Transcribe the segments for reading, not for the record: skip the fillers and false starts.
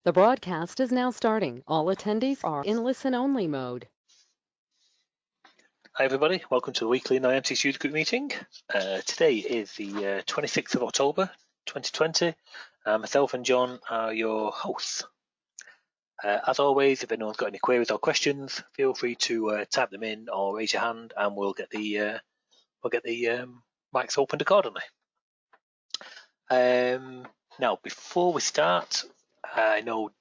The broadcast is now starting. All attendees are in listen-only mode. Hi everybody, welcome to the weekly Noyantis Usergroup meeting. Today is the 26th of October 2020. Myself and John are your hosts. As always, if anyone's got any queries or questions, feel free to type them in or raise your hand, and we'll get the mics opened accordingly. Now, before we start, I know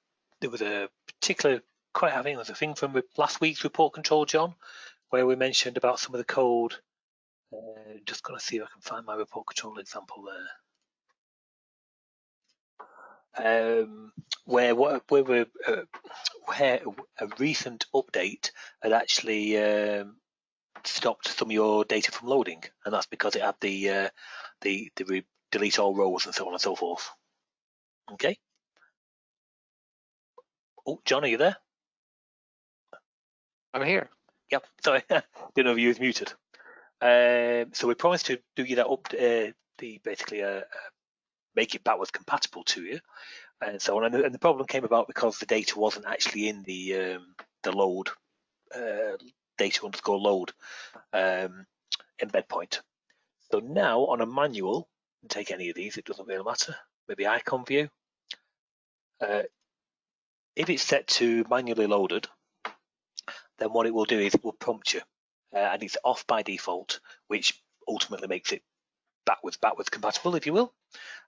there was a particular, I think it was a thing from last week's ReportControl, John, where we mentioned about some of the code. Just going to see if I can find my ReportControl example there. Where a recent update had actually stopped some of your data from loading, and that's because it had the delete all rows and so on and so forth. Okay. Oh, John, are you there? I'm here. Yep. Sorry, didn't know if you was muted. So we promised to do you that basically make it backwards compatible to you, and so on. And the problem came about because the data wasn't actually in the load data underscore load embed point. So now on a manual, take any of these, it doesn't really matter. Maybe icon view. If it's set to manually loaded, then what it will do is it will prompt you, and it's off by default, which ultimately makes it backwards compatible, if you will.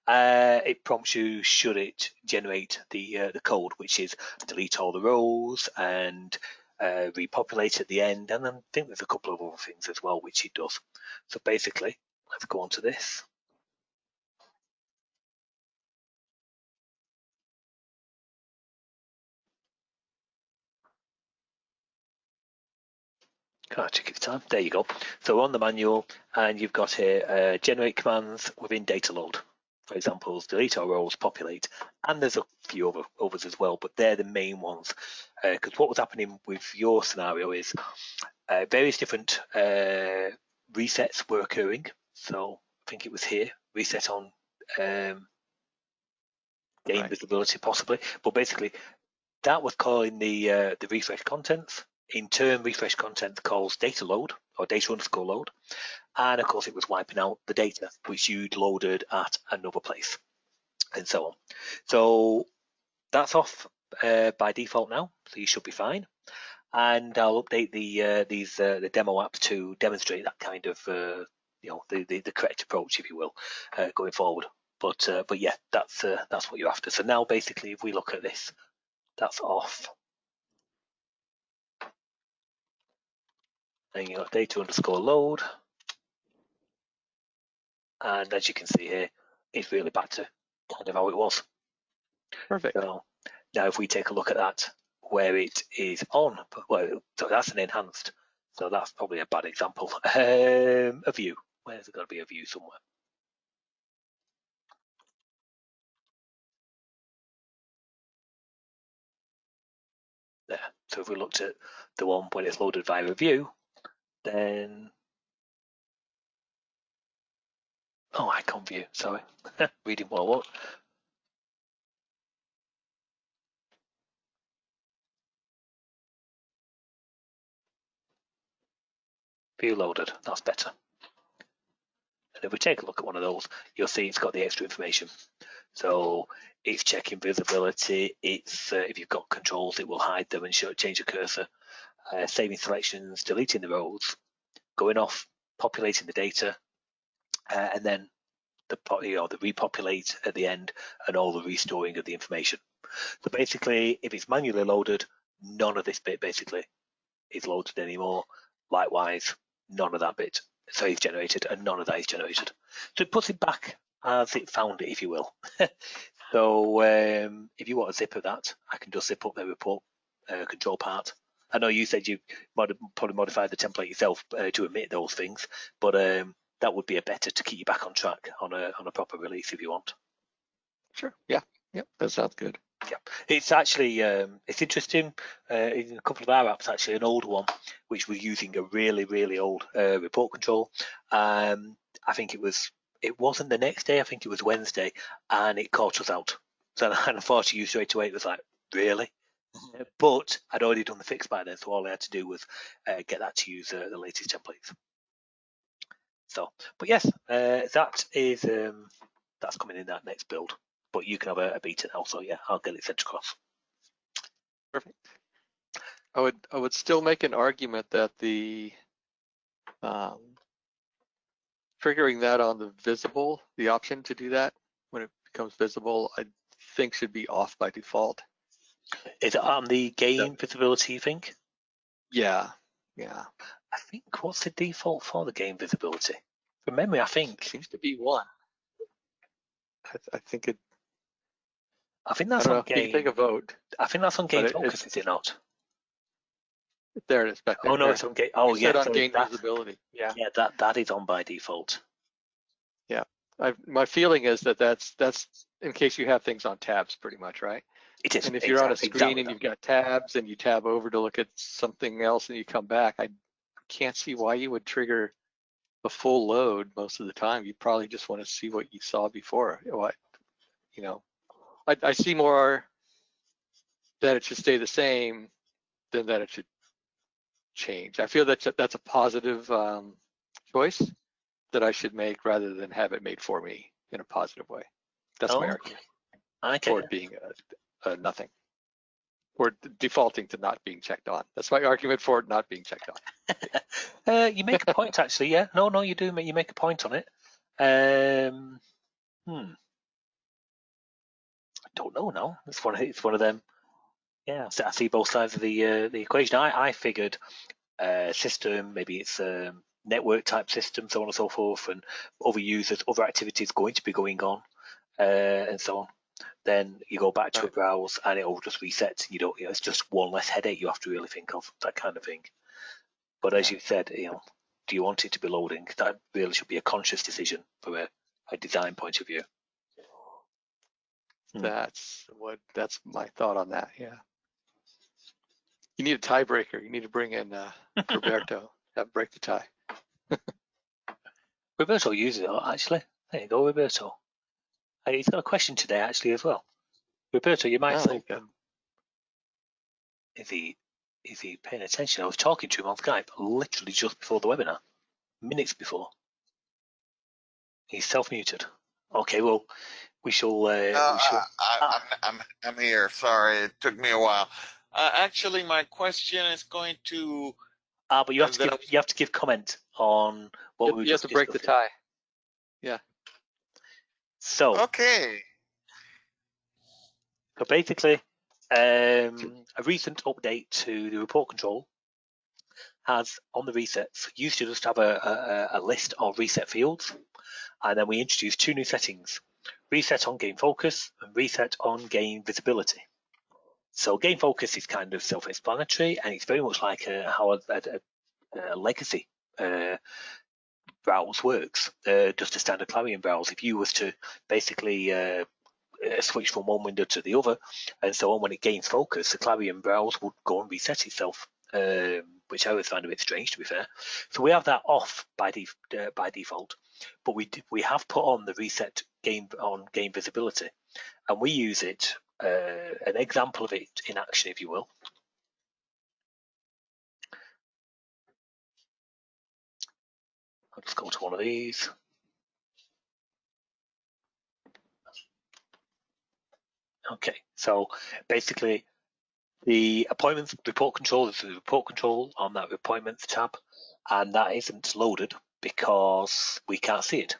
It prompts you should it generate the code, which is delete all the rows and repopulate at the end, and then I think there's a couple of other things as well which it does. So basically, let's go on to this. Can I check its time? There you go. So we're on the manual, and you've got here generate commands within data load. For example, delete all rows, populate, and there's a few others as well, but they're the main ones. Because what was happening with your scenario is various different resets were occurring. So I think it was here, reset on game visibility possibly, but basically that was calling the refresh contents. In turn, refresh contents calls data load or data underscore load, and of course it was wiping out the data which you'd loaded at another place, and so on. So that's off by default now, so you should be fine. And I'll update the demo apps to demonstrate that kind of the correct approach, if you will, going forward. But yeah, that's what you're after. So now basically, if we look at this, that's off. And you got data underscore load, and as you can see here, it's really back to kind of how it was. Perfect. So now if we take a look at that, where it is on, well, so that's an enhanced. So that's probably a bad example. A view. Where's it got to be a view somewhere? There. So if we looked at the one when it's loaded via a view, then icon view. Sorry, reading what I want. View loaded. That's better. And if we take a look at one of those, you'll see it's got the extra information. So it's checking visibility. It's if you've got controls, it will hide them and change the cursor. Saving selections, deleting the rows, going off, populating the data, and then the repopulate at the end, and all the restoring of the information. So basically, if it's manually loaded, none of this bit basically is loaded anymore. Likewise, none of that bit is generated, and none of that is generated. So it puts it back as it found it, if you will. So if you want a zip of that, I can just zip up the report control part. I know you said you might have probably modified the template yourself to omit those things, but that would be a better to keep you back on track on a proper release if you want. Sure. Yeah. Yep. That sounds good. Yeah, it's actually it's interesting. In a couple of our apps, actually, an old one which was using a really old ReportControl. I think it wasn't the next day. I think it was Wednesday, and it caught us out. So I thought you straight away. It was like, really? But I'd already done the fix by then, so all I had to do was get that to use the latest templates. So, but yes, that is that's coming in that next build. But you can have a beta now, so yeah, I'll get it sent across. Perfect. I would still make an argument that the triggering that on the visible, the option to do that when it becomes visible, I think should be off by default. Is it on the game visibility, you think? Yeah. I think, what's the default for the game visibility? From memory, I think. It seems to be 1. I think it. I think that's I don't on know. You game. can take a vote. I think that's on game focus, is it not? There it is back there. Oh no, it's on game. Oh yeah, on so game visibility. Yeah. Yeah, that is on by default. Yeah. My feeling is that that's in case you have things on tabs, pretty much, right? It is. And if you're on a screen and you've got tabs and you tab over to look at something else and you come back, I can't see why you would trigger a full load most of the time. You probably just want to see what you saw before. I see more that it should stay the same than that it should change. I feel that's a positive choice that I should make rather than have it made for me in a positive way. That's my argument for it being a nothing, or defaulting to not being checked on. That's my argument for it not being checked on. You make a point, actually. Yeah, no, you do. You make a point on it. I don't know now. It's one of them. Yeah, I see both sides of the equation. I figured system, maybe it's a network type system, so on and so forth, and other users, other activities going to be going on, and so on. Then you go back to a browse and it will just reset. It's just one less headache you have to really think of, that kind of thing. But as you said, do you want it to be loading? That really should be a conscious decision from a design point of view. That's my thought on that. Yeah. You need a tiebreaker. You need to bring in Roberto. Have break the tie. Roberto uses it actually. There you go, Roberto. He's got a question today actually as well. Roberto, you might say, is he paying attention? I was talking to him on Skype literally just before the webinar, minutes before. He's self-muted. Okay, well, we shall. I'm here. Sorry, it took me a while. Actually, my question is going to. But you have to give comment on what we. You have to break the tie. Yeah. So. Okay. So basically, a recent update to the report control has on the resets used to just have a list of reset fields, and then we introduced 2 new settings: reset on game focus and reset on game visibility. So game focus is kind of self-explanatory, and it's very much like how a legacy browse works, just a standard Clarion browse. If you was to basically switch from one window to the other and so on, when it gains focus, the Clarion browse would go and reset itself, which I always find a bit strange, to be fair. So we have that off by default, but we have put on the reset game visibility, and we use it, an example of it in action, if you will. I'll just go to one of these. Okay, so basically the appointments report control is the report control on that appointments tab, and that isn't loaded because we can't see it.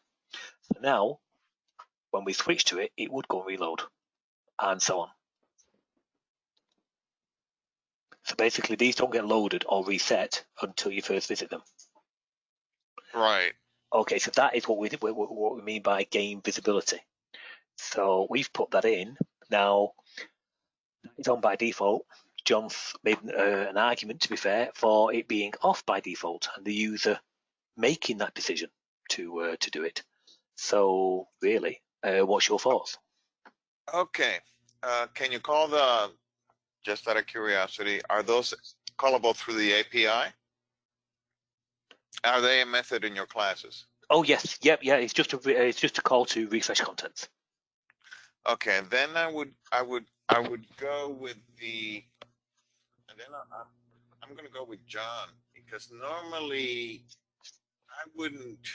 So now when we switch to it, it would go and reload, and so on. So basically these don't get loaded or reset until you first visit them. Right. Okay, so that is what we mean by game visibility. So we've put that in. Now it's on by default. John's made an argument, to be fair, for it being off by default and the user making that decision to do it. So really, what's your thoughts? Okay. Can you call just out of curiosity, are those callable through the API? Are they a method in your classes? Oh yes, yep, yeah. It's just a call to refresh contents. Okay, then I would go with the, and then I'm going to go with John, because normally I wouldn't.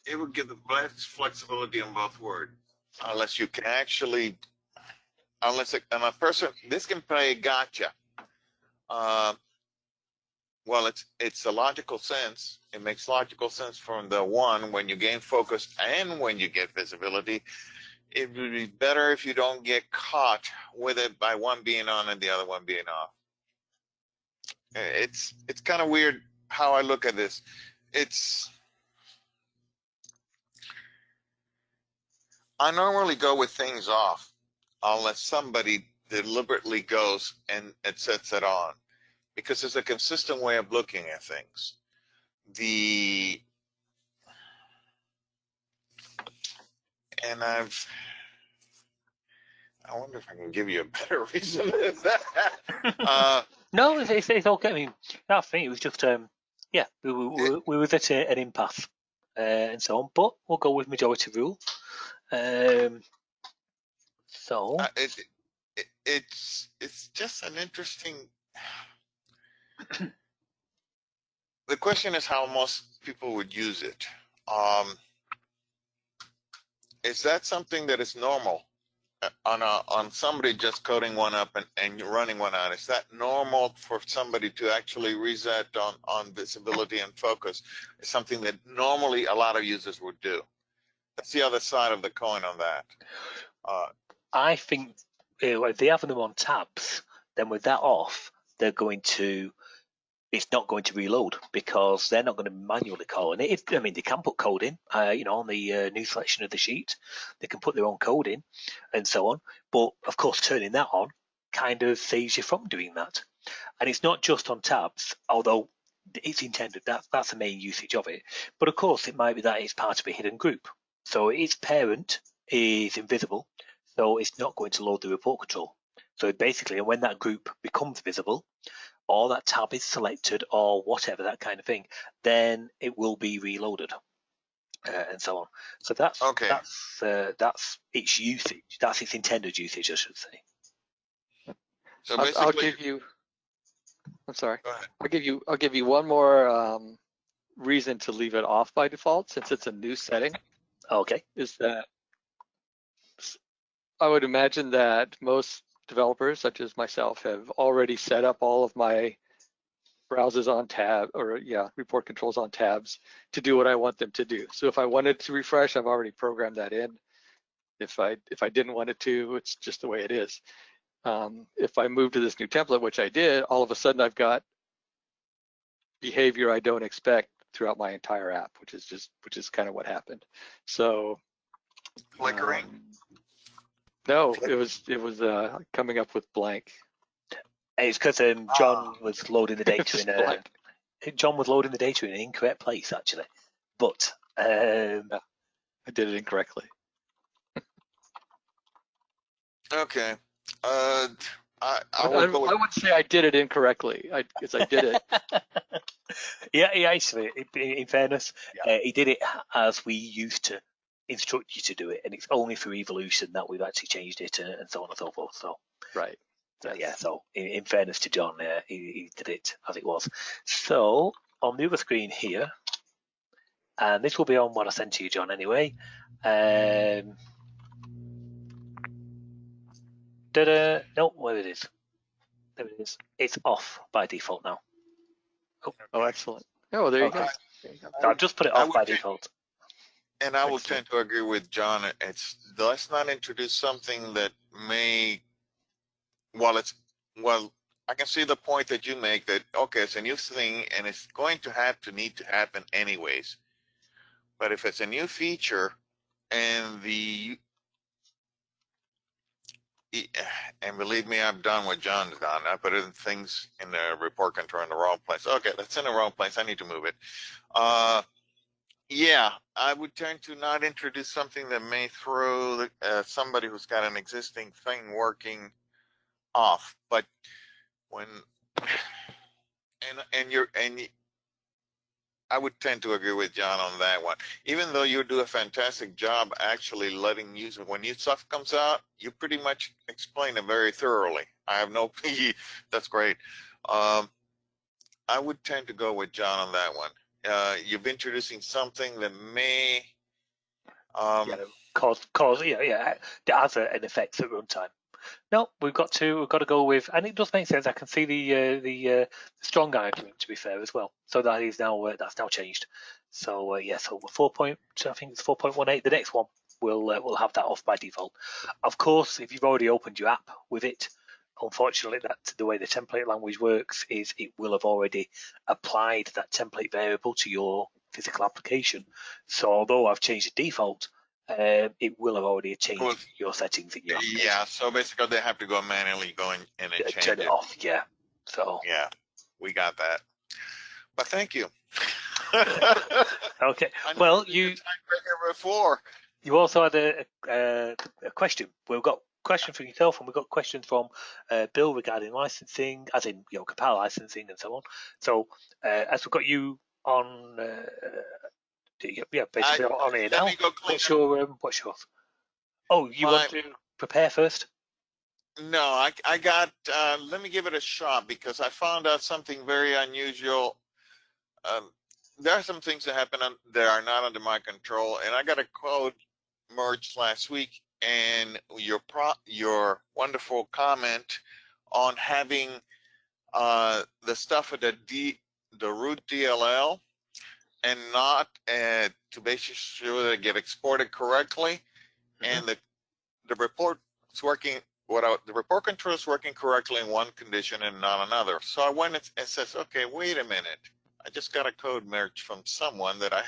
It would give the best flexibility on both words, unless you can actually, unless and a person, this can play gotcha. Well, it's a logical sense. It makes logical sense from the one when you gain focus and when you get visibility. It would be better if you don't get caught with it by one being on and the other one being off. It's kind of weird how I look at this. I normally go with things off unless somebody deliberately goes and it sets it on, because it's a consistent way of looking at things. I wonder if I can give you a better reason than that. No, it's okay. I mean, I think it was just yeah, we were at an impasse and so on, but we'll go with majority rule. So it's just an interesting. The question is how most people would use it. Is that something that is normal on somebody just coding one up and running one out? Is that normal for somebody to actually reset on visibility and focus? It's something that normally a lot of users would do. That's the other side of the coin on that. I think if they have them on tabs, then with that off, it's not going to reload, because they're not going to manually call in it. I mean, they can put code in, on the new selection of the sheet. They can put their own code in and so on. But of course, turning that on kind of saves you from doing that. And it's not just on tabs, although it's intended. That's the main usage of it. But of course, it might be that it's part of a hidden group. So its parent is invisible, so it's not going to load the report control. So basically, when that group becomes visible, or that tab is selected, or whatever, that kind of thing, then it will be reloaded, and so on. So that's okay. That's its usage. That's its intended usage, I should say. So basically, I'll give you. I'm sorry. Go ahead. I'll give you one more reason to leave it off by default, since it's a new setting. Okay. Is that I would imagine that most developers, such as myself, have already set up all of my browsers on tab, or report controls on tabs to do what I want them to do. So if I wanted to refresh, I've already programmed that in. If I didn't want it to, it's just the way it is. If I move to this new template, which I did, all of a sudden I've got behavior I don't expect throughout my entire app, which is kind of what happened. So Flickering. No, it was coming up with blank. It's because John was loading the data John was loading the data in an incorrect place, actually. But I did it incorrectly. Okay. I would say I did it incorrectly, because I did it. yeah, actually, in fairness, he did it as we used to instruct you to do it, and it's only for evolution that we've actually changed it, and so on and so forth. So right. So, yeah, so in fairness to John, he did it as it was. So on the other screen here, and this will be on what I sent to you, John, anyway. No, where it is. There it is. It's off by default now. Oh, excellent. Oh, well, there you go. So I've just put it off by default. And I will tend to agree with John. Let's not introduce something that may, I can see the point that you make that, okay, it's a new thing and it's going to need to happen anyways. But if it's a new feature and believe me, I've done what John's done. I put things in the report control in the wrong place. Okay, that's in the wrong place. I need to move it. Yeah, I would tend to not introduce something that may throw somebody who's got an existing thing working off. But when I would tend to agree with John on that one. Even though you do a fantastic job actually letting users, when new stuff comes out, you pretty much explain it very thoroughly. I have no, that's great. I would tend to go with John on that one. You're introducing something that may, Yeah, cause yeah, that has an effect at runtime. No, we've got to go with, and it does make sense. I can see the strong argument, to be fair, as well. So that is now that's now changed. So yeah, so 4. I think it's 4.18. The next one will have that off by default. Of course, if you've already opened your app with it, unfortunately, that's the way the template language works. Is it will have already applied that template variable to your physical application. So although I've changed the default, it will have already changed your settings in your application. yeah, so basically they have to go manually go in and change Turn it off, yeah. So yeah, we got that. But thank you. okay. Well, you before. You also had a question. We've got questions from yourself, and we've got questions from Bill regarding licensing, as in compile licensing and so on. So as we've got you on, basically on here now. What's your? Oh, you want to prepare first? No, I got, let me give it a shot because I found out something very unusual. There are some things that happen that are not under my control, and I got a code merged last week, and your wonderful comment on having the stuff at the root DLL and not to make sure that it get exported correctly, and the report is working. The report control is working correctly in one condition and not another. So I went and says, okay, wait a minute. I just got a code merge from someone that I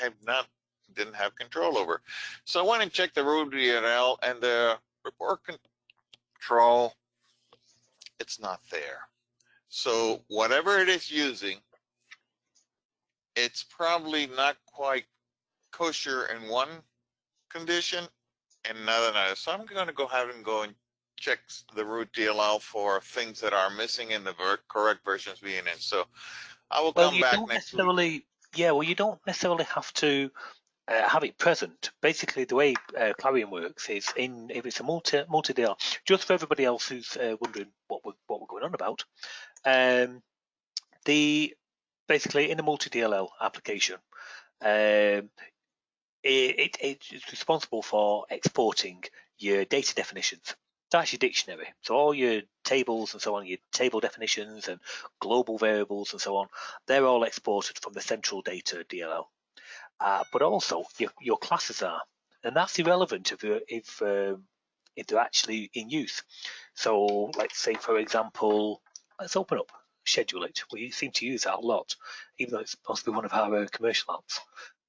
didn't have control over. So I went and checked the root DLL, and the report control, it's not there. So whatever it is using, it's probably not quite kosher in one condition and another. So I'm going to go ahead and go and check the root DLL for things that are missing in the correct versions being in. So I will come back next week. Yeah, well, you don't necessarily have to have it present. Basically, the way Clarion works is if it's a multi-DLL, just for everybody else who's wondering what we're going on about, basically in a multi-DLL application, it's responsible for exporting your data definitions. That's your dictionary. So all your tables and so on, your table definitions and global variables and so on, they're all exported from the central data DLL. But also your classes are, and that's irrelevant if they're actually in use. So let's say, for example, let's open up Schedule It. We seem to use that a lot, even though it's possibly one of our commercial apps.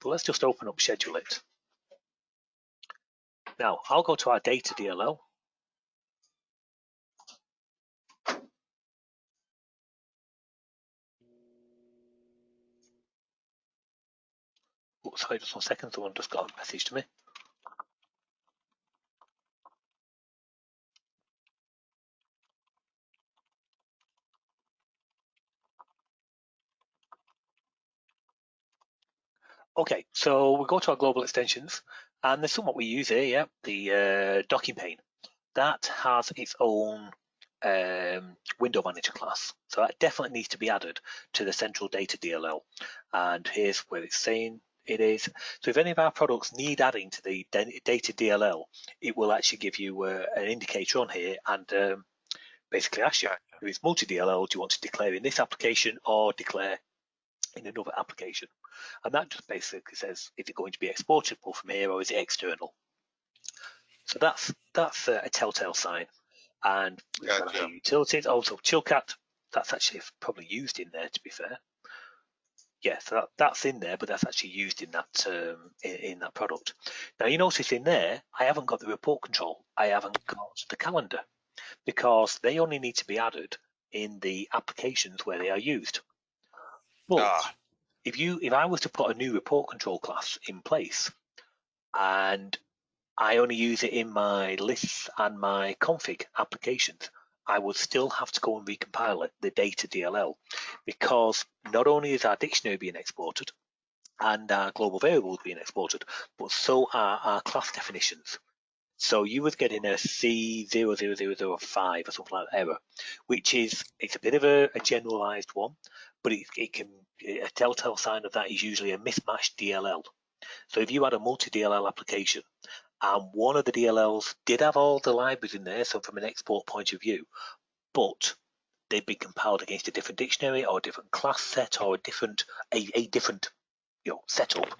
But let's just open up Schedule It. Now, I'll go to our data DLL. Oh, sorry, just 1 second. Someone just got a message to me. Okay, so we go to our global extensions, and there's somewhat we use here, yeah, the docking pane. That has its own window manager class. So that definitely needs to be added to the central data DLL. And here's where it's saying it is. So if any of our products need adding to the data DLL, it will actually give you an indicator on here and basically ask you, if it's multi-DLL, do you want to declare in this application or declare in another application? And that just basically says, is it going to be exportable from here or is it external? So that's a telltale sign. And we've got our utilities, also Chilcat, that's actually probably used in there, to be fair. Yeah, so that's in there, but that's actually used in that in that product. Now you notice in there, I haven't got the report control. I haven't got the calendar because they only need to be added in the applications where they are used. But if I was to put a new report control class in place and I only use it in my lists and my config applications, I would still have to go and recompile it, the data DLL, because not only is our dictionary being exported, and our global variables being exported, but so are our class definitions. So you was getting a C00005 or something like that error, which it's a bit of a generalized one, but it can, a telltale sign of that is usually a mismatched DLL. So if you had a multi-DLL application and one of the DLLs did have all the libraries in there, so from an export point of view, but they'd been compiled against a different dictionary or a different class set or a different setup,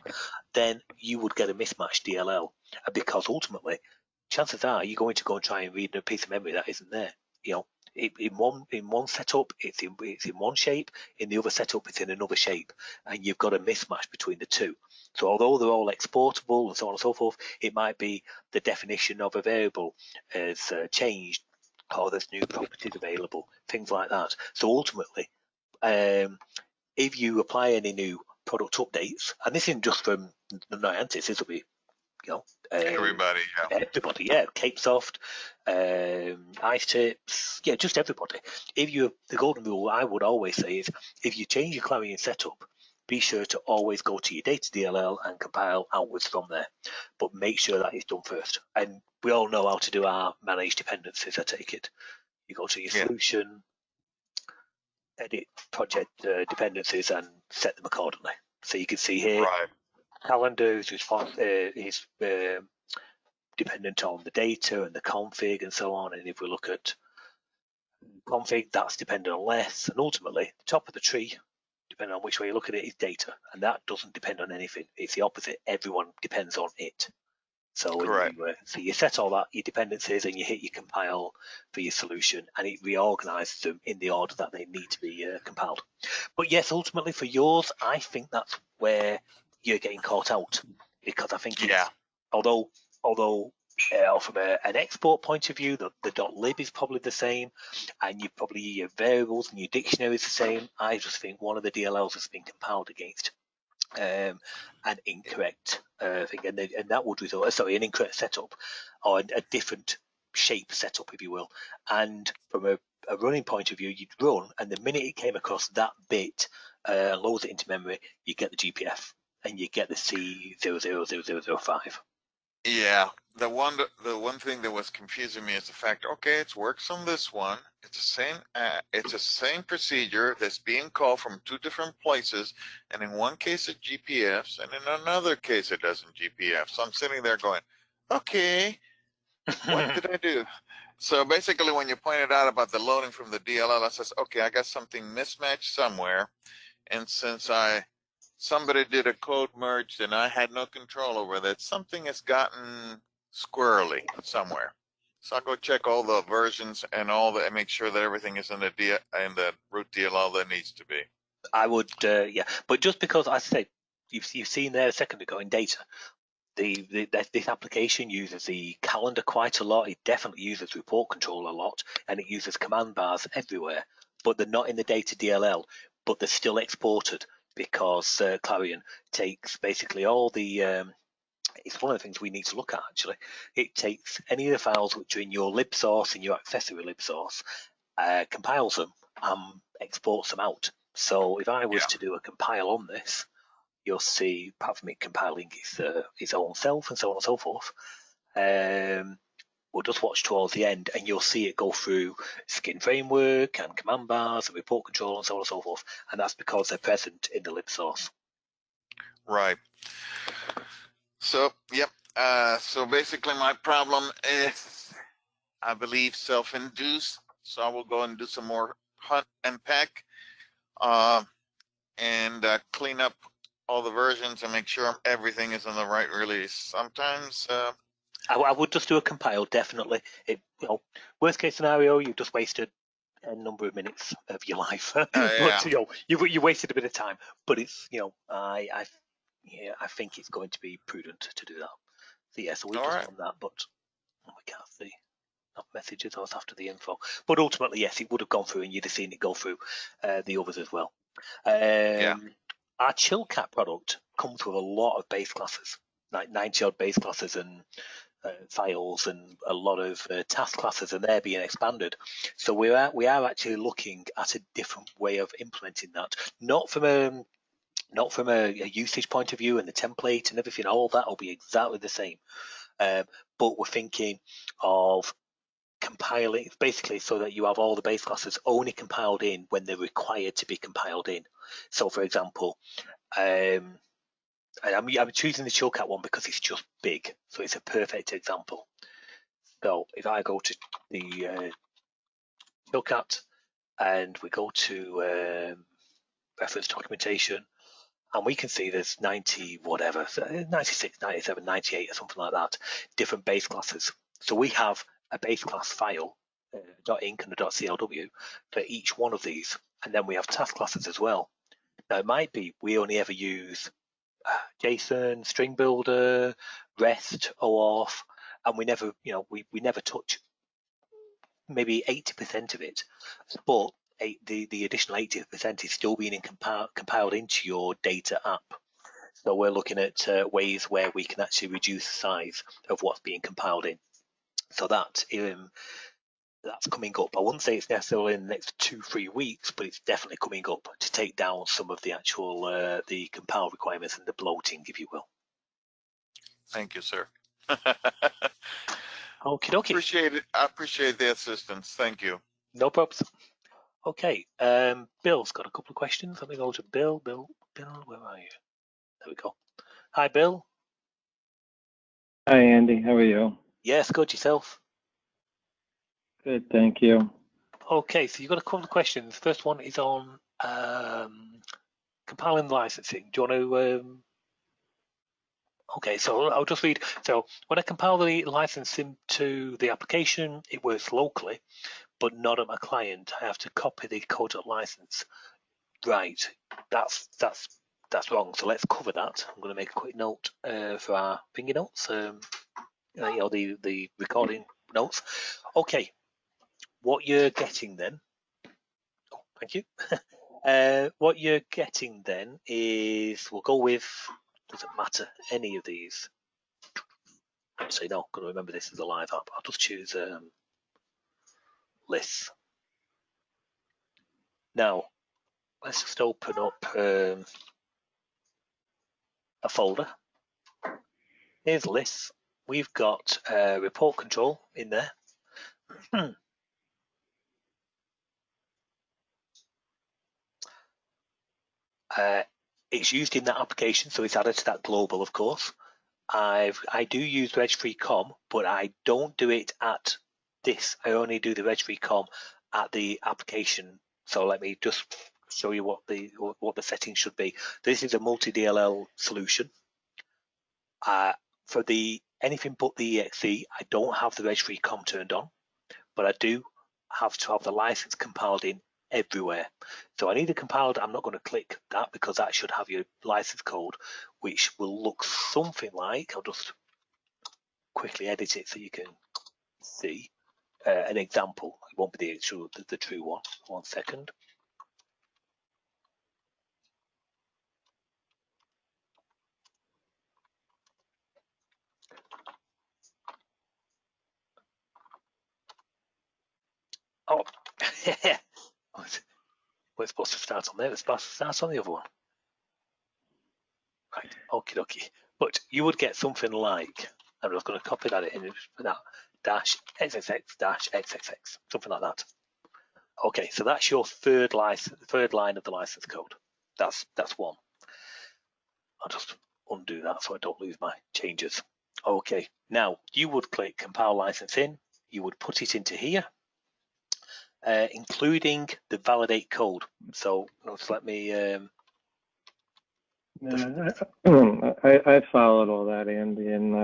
then you would get a mismatched DLL, because ultimately, chances are you're going to go and try and read a piece of memory that isn't there. In one setup it's in one shape, in the other setup it's in another shape, and you've got a mismatch between the two. So although they're all exportable and so on and so forth, it might be the definition of a variable has changed, or there's new properties available, things like that. So ultimately, if you apply any new product updates, and this isn't just from the Noyantis, this will be Everybody, yeah. everybody, CapeSoft, Ice Tips, just everybody. The golden rule I would always say is, if you change your Clarion setup, be sure to always go to your data DLL and compile outwards from there, but make sure that is done first. And we all know how to do our manage dependencies, I take it. You go to your solution, edit project dependencies, and set them accordingly. So you can see here, Right. calendar is dependent on the data and the config and so on. And if we look at config, that's dependent on less. And ultimately, the top of the tree, depending on which way you look at it, is data. And that doesn't depend on anything. It's the opposite. Everyone depends on it. So you set all that, your dependencies, and you hit your compile for your solution, and it reorganizes them in the order that they need to be compiled. But yes, ultimately for yours, I think that's where you're getting caught out, because I think although from an export point of view, the .lib is probably the same, and your variables and your dictionary is the same. I just think one of the DLLs has been compiled against an incorrect thing, and that would result, an incorrect setup, or a different shape setup, if you will. And from a running point of view, you'd run, and the minute it came across that bit and loads it into memory, you get the GPF, and you get the C0000005. Yeah, the one thing that was confusing me is the fact, okay, it works on this one. It's the same procedure that's being called from two different places, and in one case it GPFs, and in another case it doesn't GPF. So I'm sitting there going, okay, what did I do? So basically, when you pointed out about the loading from the DLL, I says, okay, I got something mismatched somewhere, and since somebody did a code merge and I had no control over that, something has gotten squirrely somewhere. So I'll go check all the versions and make sure that everything is in the root DLL that needs to be. I would, but just because I say you've seen there a second ago in data, this application uses the calendar quite a lot. It definitely uses ReportControl a lot, and it uses command bars everywhere, but they're not in the data DLL, but they're still exported, because Clarion takes basically all the it's one of the things we need to look at, actually. It takes any of the files which are in your lib source and your accessory lib source, compiles them, and exports them out. So if I was to do a compile on this, you'll see, apart from it compiling its own self and so on and so forth, we'll just watch towards the end, and you'll see it go through skin framework and command bars and ReportControl and so on and so forth, and that's because they're present in the lib source. Right. So, yep. So basically my problem is, I believe, self-induced. So I will go and do some more hunt and peck, and clean up all the versions and make sure everything is in the right release. Sometimes I would just do a compile, definitely. Worst case scenario, you've just wasted a number of minutes of your life, but you wasted a bit of time. But it's I think it's going to be prudent to do that. So so we've just done that, but we can't see messages. I was after the info, but ultimately, yes, it would have gone through, and you'd have seen it go through the others as well. Our Chillcat product comes with a lot of base classes, like 90 odd base classes and files, and a lot of task classes, and they're being expanded. So we are actually looking at a different way of implementing that, not from not from a usage point of view, and the template and everything. All that will be exactly the same. But we're thinking of compiling basically so that you have all the base classes only compiled in when they're required to be compiled in. So for example, I'm choosing the shortcut one because it's just big, so it's a perfect example. So if I go to the shortcut and we go to reference documentation, and we can see there's 90 whatever, 96, 97, 98 or something like that, different base classes. So we have a base class file, .inc and a .clw for each one of these, and then we have task classes as well. Now it might be we only ever use JSON, string builder, REST, OAuth, and we never, we never touch maybe 80% of it, but the additional 80% is still being compiled into your data app. So we're looking at ways where we can actually reduce the size of what's being compiled in. So that's coming up. I wouldn't say it's necessarily in the next 2-3 weeks, but it's definitely coming up to take down some of the actual the compile requirements and the bloating, if you will. Thank you, sir. Okie dokie. Appreciate it. I appreciate the assistance. Thank you. No problems. Okay, Bill's got a couple of questions. Let me go to Bill. Bill, where are you? There we go. Hi, Bill. Hi, Andy. How are you? Yes, good. Yourself? Good, thank you. Okay, so you've got a couple of questions. First one is on compiling licensing. Do you want to? Okay, so I'll just read. So when I compile the license into the application, it works locally, but not at my client. I have to copy the code of license. Right, that's wrong. So let's cover that. I'm going to make a quick note for our finger notes. The recording notes. Okay, what you're getting then. Oh, thank you. What you're getting then is, we'll go with, doesn't matter, any of these. Actually, no, got to remember this is a live app. I'll just choose lists. Now, let's just open up a folder. Here's lists. We've got ReportControl in there. It's used in that application, so it's added to that global, of course. I do use reg3com, but I don't do it at this. I only do the reg3com at the application. So let me just show you what the settings should be. This is a multi-DLL solution. For the anything but the exe, I don't have the reg3com turned on, but I do have to have the license compiled in everywhere. So I need it compiled. I'm not going to click that because that should have your license code, which will look something like, I'll just quickly edit it so you can see an example. It won't be the true one. 1 second. Oh, we're supposed to start on there. We're supposed to start on the other one. Right, okie dokie. But you would get something like, I'm just going to copy that in for that, -xxx -xxx, something like that. Okay, so that's your third line of the license code. That's one. I'll just undo that so I don't lose my changes. Okay, now you would click compile license in. You would put it into here, including the validate code. So just let me. I followed all that, Andy, and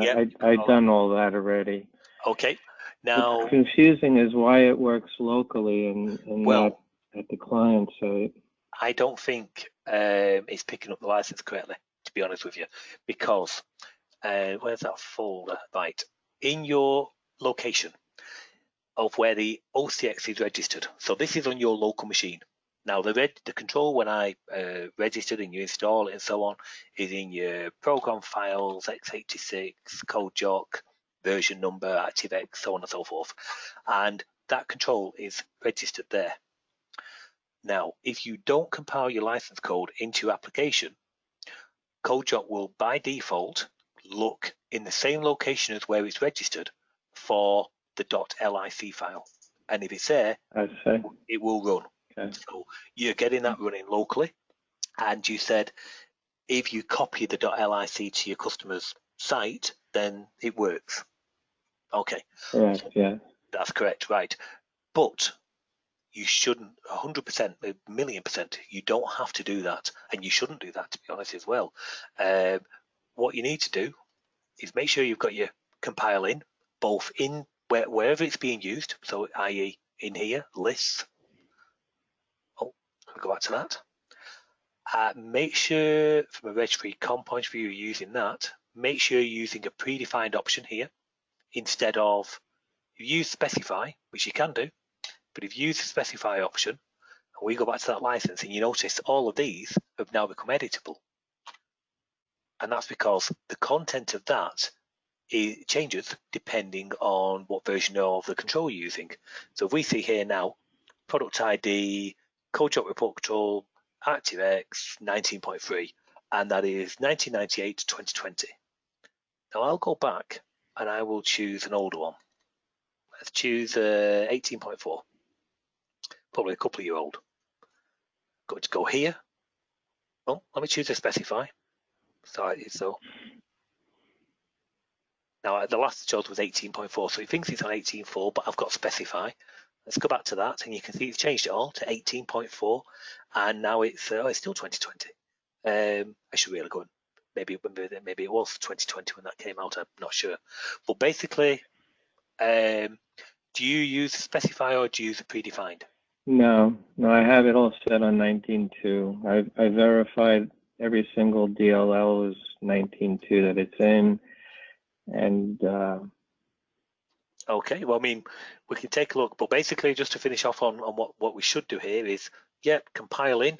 I've done all that already. Okay. Now, what's confusing is why it works locally and not at the client site. I don't think it's picking up the license correctly, to be honest with you, because where's that folder? Right, in your location of where the OCX is registered. So this is on your local machine. Now the control when I registered and you install it and so on is in your program files, x86, CodeJock, version number, ActiveX, so on and so forth. And that control is registered there. Now, if you don't compile your license code into your application, CodeJot will by default look in the same location as where it's registered for the .lic file, and if it's there, I see. it will run. Okay. So you're getting that running locally, and you said if you copy the .lic to your customer's site, then it works. Okay. Correct, yeah. That's correct, right? But you shouldn't 100%, a million percent. You don't have to do that, and you shouldn't do that, to be honest, as well. What you need to do is make sure you've got your compile in, both in wherever it's being used. So, i.e., in here, lists. Oh, I'll go back to that. Make sure, from a registry com point of view, you're using that. Make sure you're using a predefined option here instead of, if you use specify, which you can do, but if you use the specify option, and we go back to that licensing, you notice all of these have now become editable. And that's because the content of that changes depending on what version of the control you're using. So if we see here now, product ID, CodeJot report control, ActiveX 19.3, and that is 1998 to 2020. Now I'll go back and I will choose an older one. Let's choose 18.4. Probably a couple of year old. Going to go here. Oh, let me choose a specify. So now the last choice was 18.4, so it thinks it's on 18.4, but I've got specify. Let's go back to that, and you can see it's changed it all to 18.4, and now it's still 2020. I should really go. Maybe it was 2020 when that came out. I'm not sure, but basically, do you use specify or do you use a predefined? No, I have it all set on 19.2. I verified every single DLL is 19.2 that it's in, and okay. Well, I mean, we can take a look, but basically, just to finish off on what we should do here is, compile in.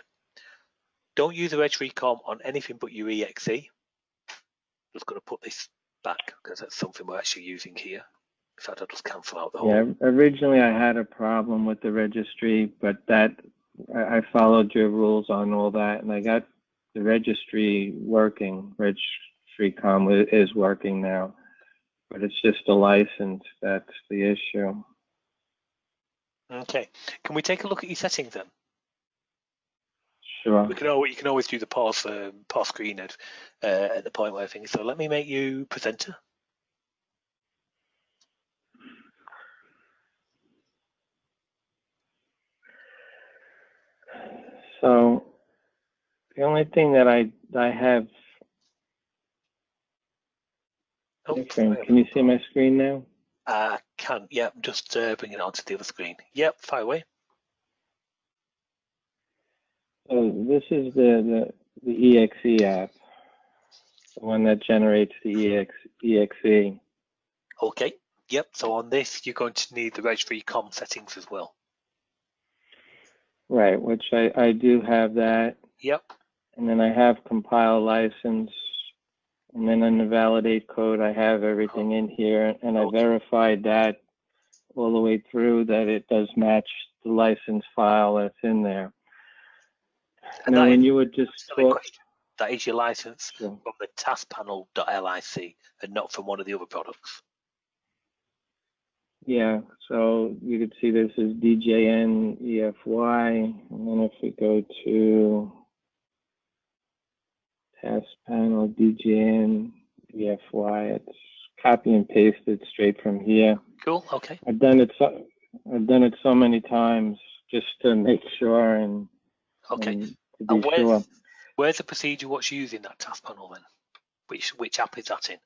Don't use the reg recom on anything but your exe. Just going to put this back because that's something we're actually using here. In fact, I'll just cancel out the whole. Yeah, originally I had a problem with the registry, but that I followed your rules on all that, and I got the registry working. Registry com is working now, but it's just the license that's the issue. Okay, can we take a look at your settings then? Sure. You can always do the pause screen at the point where things. So let me make you presenter. So the only thing that I have different. Can you see my screen now? I can. Yep. Just bring it onto the other screen. Yep. Fire away. So this is the EXE app, the one that generates the EXE. Okay. Yep. So on this, you're going to need the registry com settings as well. Right, which I do have that. Yep. And then I have compile license, and then in the validate code, I have everything in here, and I verified that all the way through that it does match the license file that's in there. And now, when you would just talk, that is your license from the task panel.lic and not from one of the other products. Yeah, so you could see this is DJN EFY, and then if we go to task panel DJN EFY, it's copy and pasted straight from here. Cool. Okay. I've done it so many times just to make sure and okay. And to be sure. Where's the procedure? What's using that task panel then? Which app is that in?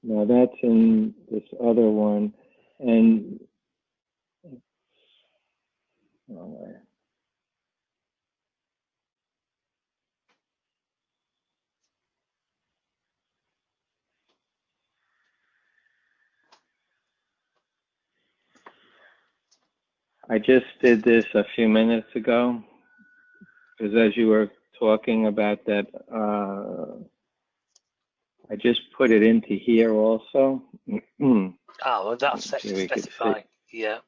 Now that's in this other one, and I just did this a few minutes ago, because as you were talking about that, I just put it into here also. Oh, well, that's set to specify. Yeah.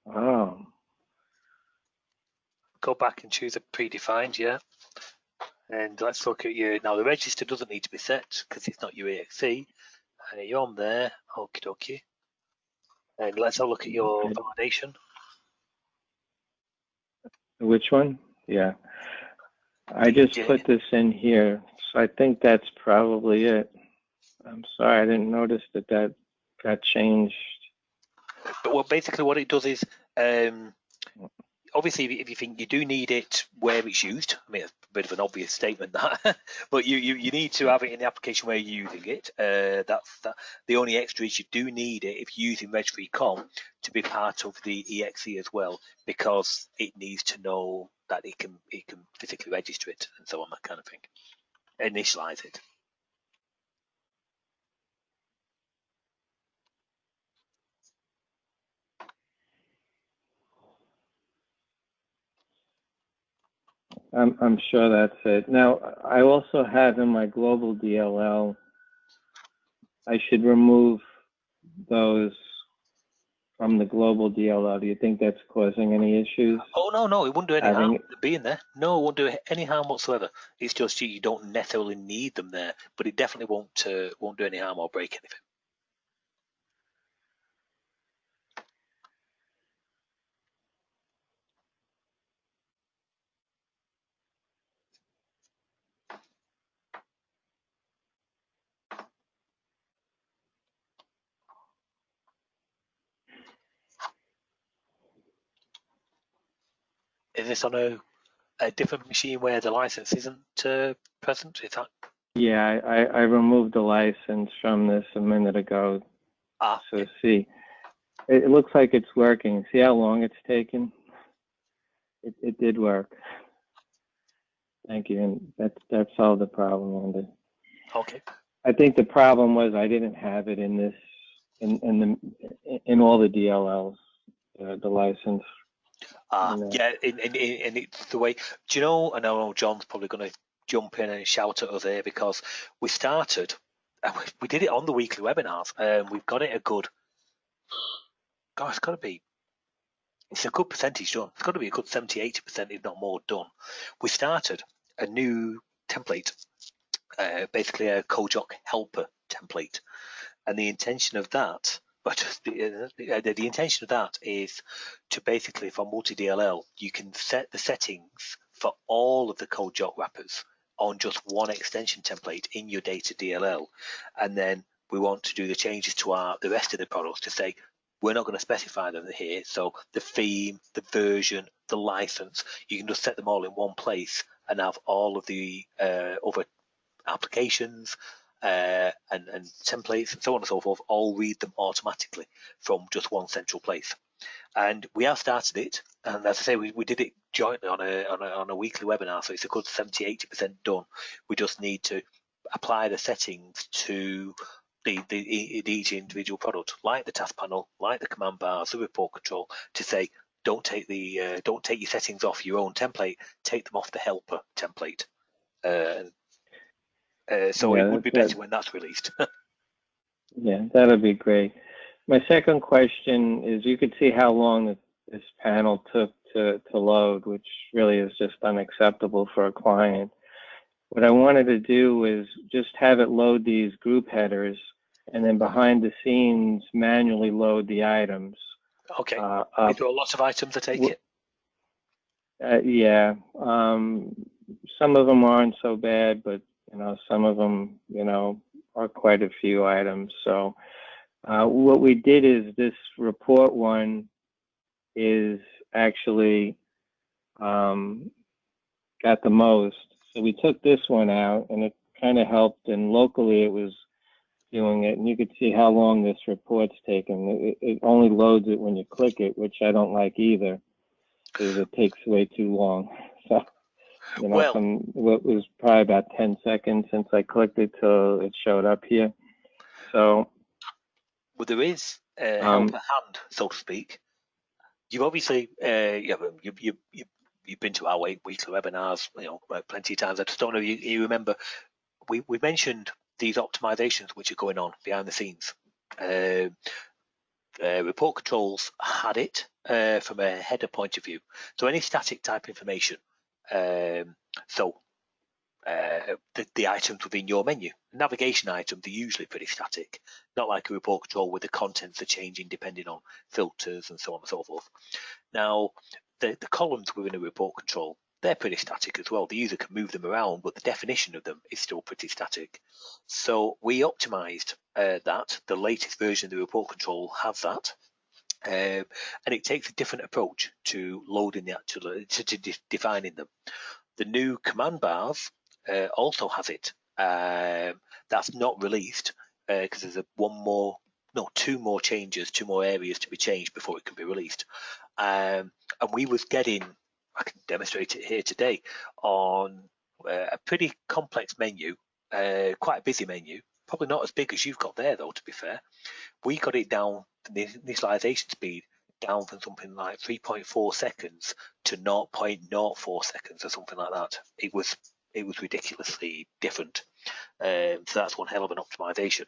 Oh. Go back and choose a predefined, yeah. And let's look at your, now the register doesn't need to be set because it's not your exe. And you're on there, okie dokie. And let's have a look at your validation. Which one? Yeah. I just put this in here, so I think that's probably it. I'm sorry, I didn't notice that that got changed. But basically what it does is, obviously, if you think you do need it where it's used, I mean, it's a bit of an obvious statement that, but you need to have it in the application where you're using it. That's the only extra is you do need it if you're using reg3com to be part of the exe as well, because it needs to know that it can physically register it and so on, that kind of thing. Initialize it. I'm sure that's it. Now, I also have in my global DLL, I should remove those from the global DLL. Do you think that's causing any issues? Oh, no, it wouldn't do any harm being there. No, it won't do any harm whatsoever. It's just you don't necessarily need them there, but it definitely won't do any harm or break anything. Is this on a different machine where the license isn't present? Is that? Yeah, I removed the license from this a minute ago. So see, it looks like it's working. See how long it's taken? It did work. Thank you, and that solved the problem, Andy. Okay. I think the problem was I didn't have it in this in all the DLLs, the license. Yeah, and it's the way. Do you know? I know John's probably going to jump in and shout at us here because we started, and we did it on the weekly webinars, and we've got it a good. God, it's got to be. It's a good percentage done. It's got to be a good 70-80%, if not more, done. We started a new template, basically a CodeJock helper template, and the intention of that. But the intention of that is to basically, for multi-DLL, you can set the settings for all of the CodeJock wrappers on just one extension template in your data DLL. And then we want to do the changes to the rest of the products to say, we're not going to specify them here. So the theme, the version, the license, you can just set them all in one place and have all of the other applications and templates and so on and so forth all read them automatically from just one central place. And we have started it, and as I say, we did it jointly on a weekly webinar, so it's a good 70-80% done. We just need to apply the settings to each individual product, like the task panel, like the command bars, the report control, to say don't take your settings off your own template, take them off the helper template. So yeah, it would be better when that's released. Yeah, that'll be great. My second question is, you could see how long this panel took to load, which really is just unacceptable for a client. What I wanted to do was just have it load these group headers and then behind the scenes manually load the items. Okay. Is there a lot of items, I take it? Yeah. Some of them aren't so bad, but some of them, are quite a few items. So what we did is this report one is actually got the most. So we took this one out, and it kind of helped, and locally it was doing it, and you could see how long this report's taken. It only loads it when you click it, which I don't like either, because it takes way too long. So, from what was probably about 10 seconds since I clicked it till it showed up here. So, well, there is a helper hand, so to speak. You've obviously, you've been to our weekly webinars, plenty of times. I just don't know if you remember. We mentioned these optimizations which are going on behind the scenes. Report controls had it from a header point of view. So any static type information. So the items within your menu. Navigation items are usually pretty static, not like a report control where the contents are changing depending on filters and so on and so forth. Now, the columns within a report control, they're pretty static as well. The user can move them around, but the definition of them is still pretty static. So we optimized that. The latest version of the report control has that. And it takes a different approach to loading the actual, to defining them. The new command bars also has it. That's not released because there's two more changes, 2 more areas to be changed before it can be released. And we was getting, I can demonstrate it here today, on a pretty complex menu, quite a busy menu, probably not as big as you've got there though, to be fair. We got it down, the initialization speed, down from something like 3.4 seconds to 0.04 seconds or something like that. It was ridiculously different. So that's one hell of an optimization.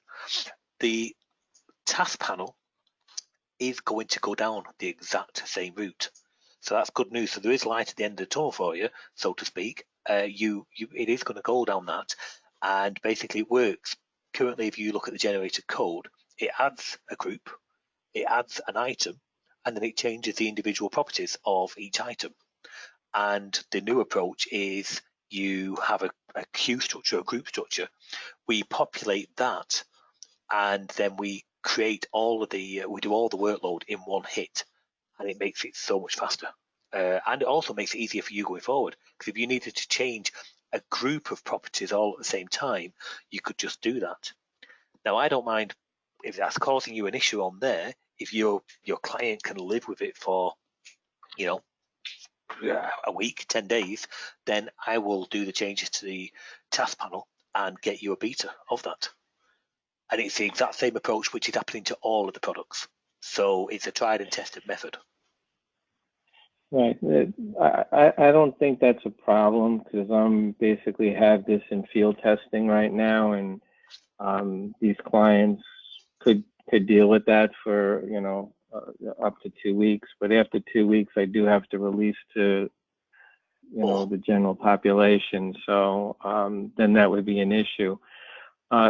The task panel is going to go down the exact same route. So that's good news. So there is light at the end of the tunnel for you, so to speak. It is going to go down that, and basically it works. Currently, if you look at the generated code, it adds a group, it adds an item, and then it changes the individual properties of each item. And the new approach is you have a queue structure, a group structure. We populate that, and then we create we do all the workload in one hit, and it makes it so much faster. And it also makes it easier for you going forward, because if you needed to change a group of properties all at the same time, you could just do that. Now, I don't mind if that's causing you an issue on there. If your client can live with it for, a week, 10 days, then I will do the changes to the task panel and get you a beta of that. And it's the exact same approach which is happening to all of the products. So it's a tried and tested method. Right. I don't think that's a problem, because I'm basically have this in field testing right now, and these clients could deal with that for up to 2 weeks. But after 2 weeks, I do have to release to the general population. So then that would be an issue.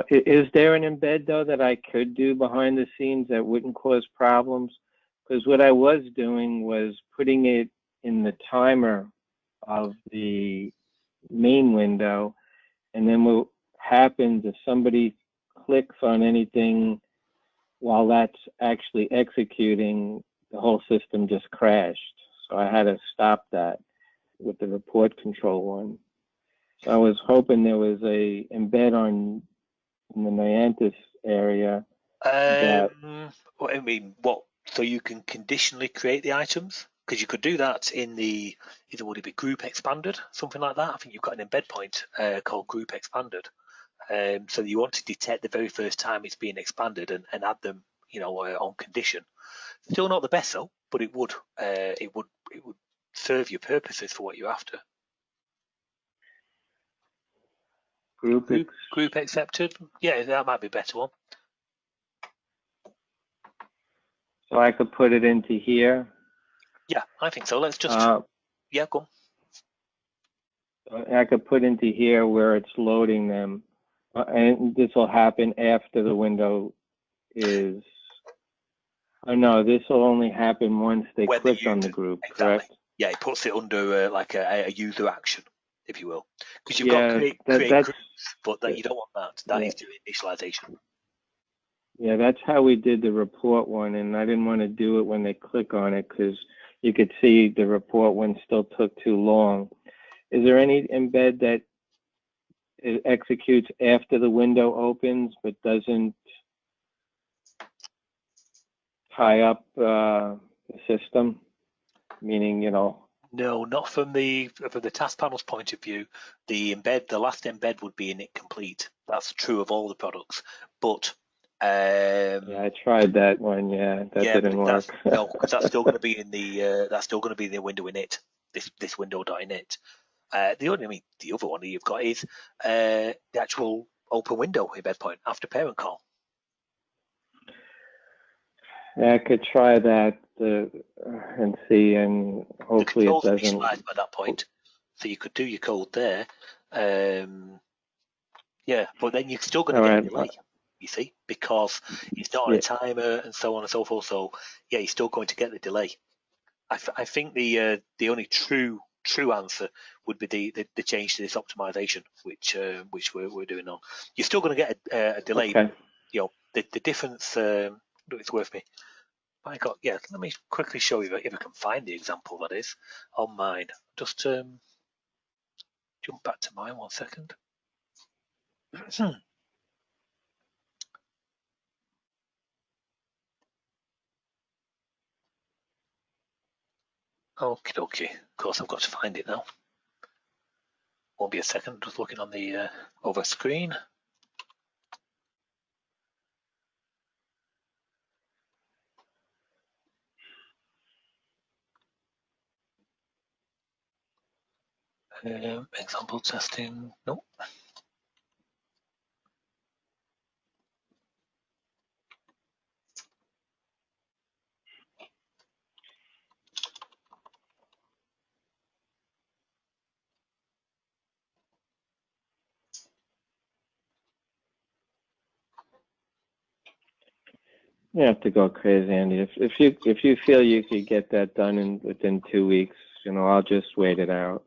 Is there an embed though that I could do behind the scenes that wouldn't cause problems? Because what I was doing was putting it in the timer of the main window, and then what happens if somebody clicks on anything while that's actually executing, the whole system just crashed. So I had to stop that with the report control one. So I was hoping there was a embed in the Noyantis area. So you can conditionally create the items? Because you could do that in would it be group expanded, something like that? I think you've got an embed point called group expanded. So you want to detect the very first time it's being expanded and add them, on condition. Still not the best though, but it would serve your purposes for what you're after. Group accepted? Yeah, that might be a better one. So I could put it into here? Yeah, I think so. Let's just, yeah, go on. I could put into here where it's loading them. And this will happen after the window is, oh no, this will only happen once they click on the group, exactly. Correct? Yeah, it puts it under like a user action, if you will. Because you've got to create groups, but you don't want that. That is doing initialization. Yeah, that's how we did the report one, and I didn't want to do it when they click on it because you could see the report one still took too long. Is there any embed that it executes after the window opens but doesn't tie up the system? Meaning, No, not from the task panel's point of view. The last embed would be init complete. That's true of all the products, but yeah, I tried that one. Yeah, that didn't work. No, because that's still going to be in the window init. This window.init. The other one that you've got is the actual open window embed point after parent call. Yeah, I could try that and see, and hopefully it doesn't. By that point, so you could do your code there, Yeah, but then you're still going to get a delay, Alright. you see, because it's not on Yeah. a timer and so on and so forth. So yeah, you're still going to get the delay. I think the only true answer would be the change to this optimization, which we're doing on. You're still going to get a delay. Okay. You know, the difference. It's worth me. I got, yeah. Let me quickly show you if I can find the example that is on mine. Just jump back to mine 1 second. Okay. Of course, I've got to find it now. Won't be a second. Just looking on the over screen. Example testing. Nope. You have to go crazy, Andy. If you feel you could get that done within 2 weeks, I'll just wait it out.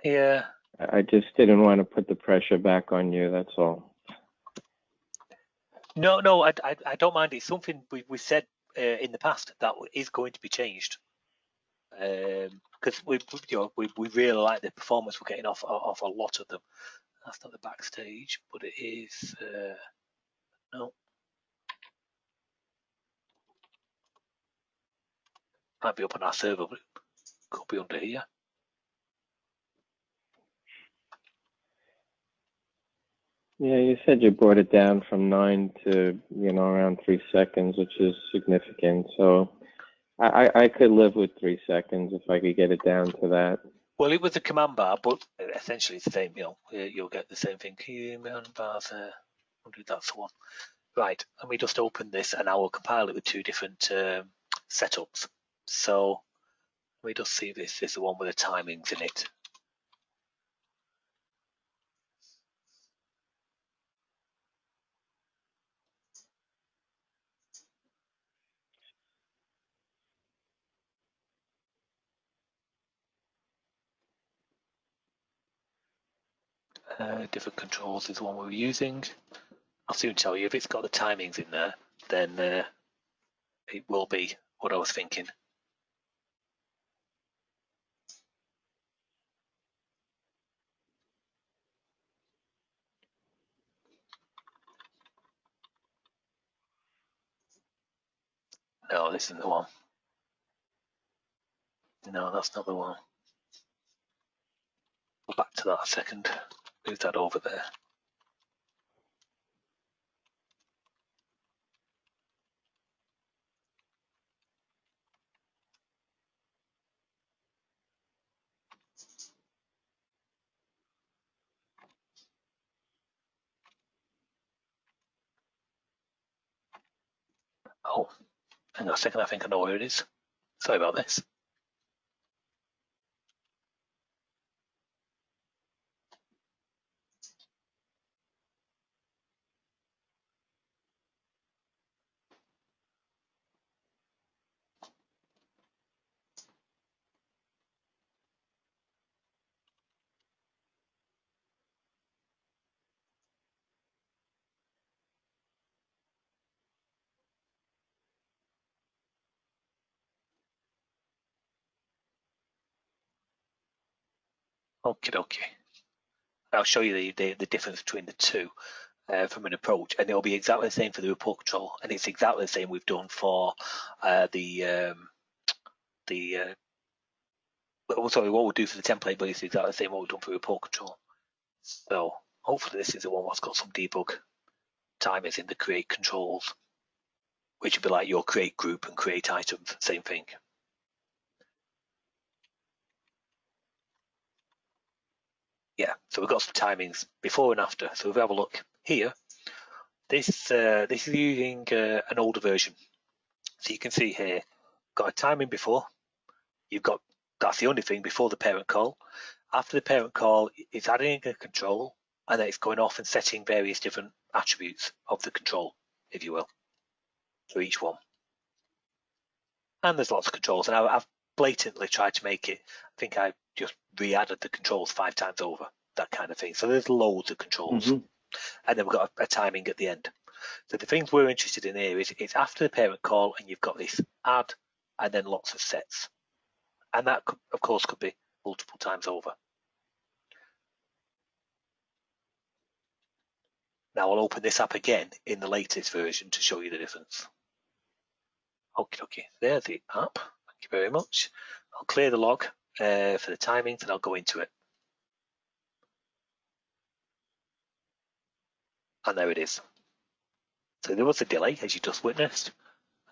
Yeah. I just didn't want to put the pressure back on you. That's all. No, I don't mind. It's something we said in the past that is going to be changed. Because we really like the performance we're getting off a lot of them. That's not the backstage, but it is. No. Might be up on our server, but it could be under here. Yeah, you said you brought it down from 9 to around 3 seconds, which is significant. So I could live with 3 seconds if I could get it down to that. Well, it was a command bar, but essentially it's the same. You'll get the same thing. Command bars. That's the one. Right, and we just open this, and I will compile it with 2 different setups. So we just see this is the one with the timings in it. Different controls is the one we were using. I'll soon tell you if it's got the timings in there, then it will be what I was thinking. No, this isn't the one. No, that's not the one. Go back to that a second. Move that over there. Oh, hang on a second. I think I know where it is. Sorry about this. Okay. I'll show you the difference between the two from an approach, and it'll be exactly the same for the report control, and it's exactly the same we've done for what we'll do for the template, but it's exactly the same what we've done for report control. So hopefully this is the one that's got some debug timers in the create controls, which would be like your create group and create items, same thing. Yeah, so we've got some timings before and after. So if we have a look here, this is using an older version. So you can see here, got a timing before. You've got, that's the only thing before the parent call, after the parent call, it's adding a control, and then it's going off and setting various different attributes of the control, if you will, for each one. And there's lots of controls, and I've blatantly tried to make it, I think I just re-added the controls 5 times over, that kind of thing. So there's loads of controls. And then we've got a timing at the end. So the things we're interested in here is it's after the parent call, and you've got this add, and then lots of sets. And that, of course, could be multiple times over. Now I'll open this up again in the latest version to show you the difference. Okay, there's the app. Thank you very much. I'll clear the log for the timings, and I'll go into it. And there it is. So there was a delay, as you just witnessed.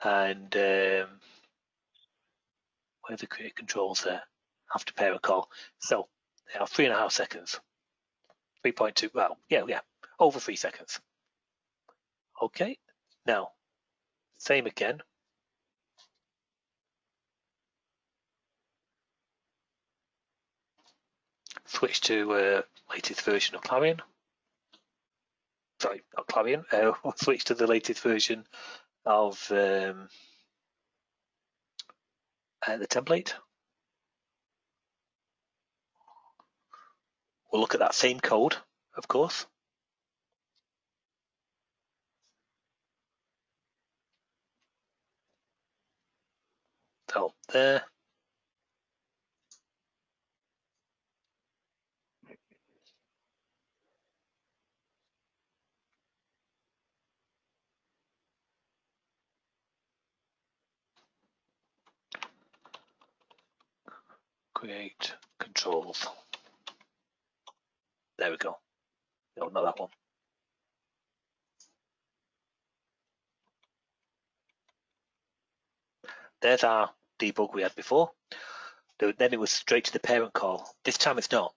And where the create controls there after parent call. So they are 3.5 seconds. 3.2, well, yeah, over 3 seconds. Okay, now, same again. Switch to latest version of Clarion. Sorry, not Clarion. We'll switch to the latest version of the template. We'll look at that same code, of course. So there. Create controls. There we go. No, not that one. There's our debug we had before. Then it was straight to the parent call. This time it's not.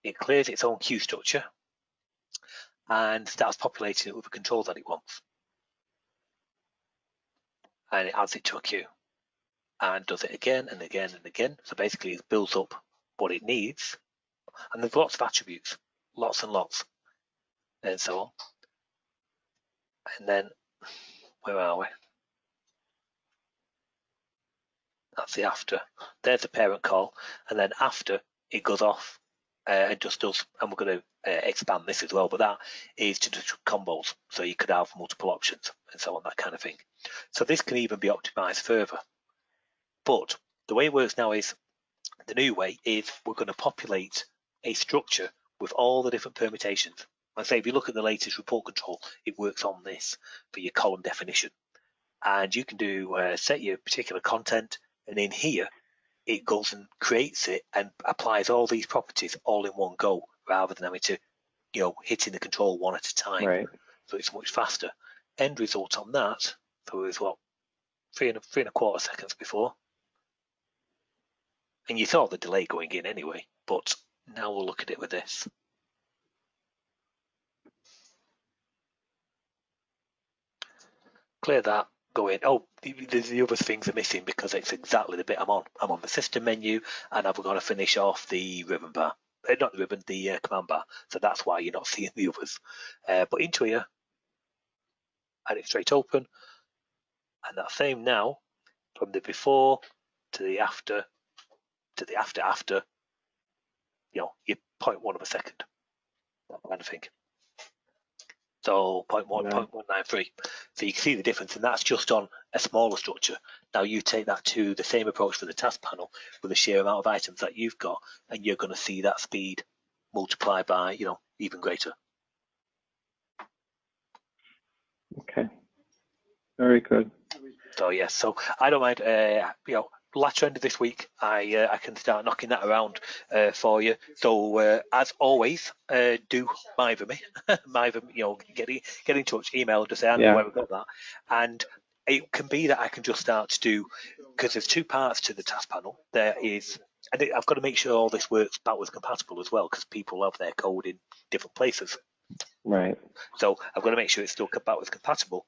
It clears its own queue structure and starts populating it with the controls that it wants. And it adds it to a queue and does it again and again and again. So basically it builds up what it needs. And there's lots of attributes, lots and lots, and so on. And then, where are we? That's the after. There's the parent call, and then after it goes off and just does, and we're going to expand this as well, but that is to do combos. So you could have multiple options and so on, that kind of thing. So this can even be optimized further. But the way it works now is, the new way is we're going to populate a structure with all the different permutations. I say if you look at the latest report control, it works on this for your column definition. And you can do set your particular content, and in here it goes and creates it and applies all these properties all in one go, rather than having to, hitting the control one at a time. Right. So it's much faster. End result on that, so it was what, 3.25 seconds before. And you saw the delay going in anyway, but now we'll look at it with this. Clear that, go in. Oh, the other things are missing because it's exactly the bit I'm on. I'm on the system menu, and I've got to finish off the ribbon bar. Not the ribbon, the command bar. So that's why you're not seeing the others. But into here, and it's straight open. And that same now, from the before to the after, to the after, you're 0.1 of a second. That kind of thing. So 0.1, Yeah. 0.193. So you can see the difference, and that's just on a smaller structure. Now you take that to the same approach for the task panel with the sheer amount of items that you've got, and you're going to see that speed multiplied by, even greater. Okay. Very good. So yes, so I don't mind, latter end of this week, I can start knocking that around for you. So as always, do Miver me, get in touch, email, just say I know where we got that, and it can be that I can just start to do, because there's 2 parts to the task panel. There is, and I've got to make sure all this works backwards compatible as well, because people have their code in different places. Right. So I've got to make sure it's still backwards compatible,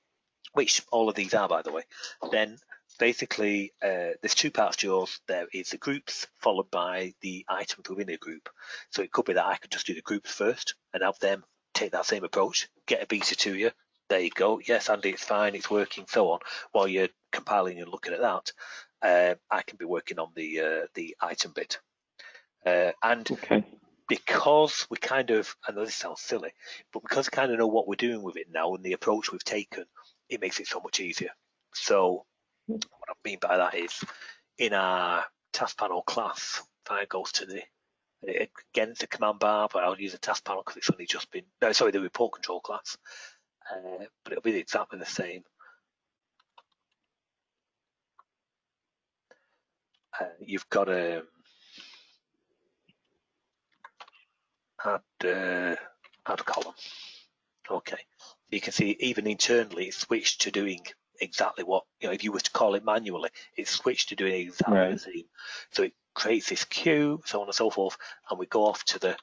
which all of these are, by the way. Then basically, there's two parts to yours. There is the groups followed by the items within a group. So it could be that I could just do the groups first and have them take that same approach, get a beta to you. There you go. Yes, Andy, it's fine, it's working, so on. While you're compiling and looking at that, I can be working on the item bit. And Okay. because we kind of, I know this sounds silly, but because we kind of know what we're doing with it now and the approach we've taken, it makes it so much easier. So what I mean by that is, in our task panel class, if I go to the, again, it's a command bar, but I'll use a task panel because it's only just been, no, sorry, the report control class, but it'll be exactly the same. You've got a add column. Okay, you can see even internally it's switched to doing exactly what, if you were to call it manually, it's switched to doing exactly the same. So it creates this queue, so on and so forth, and we go off to the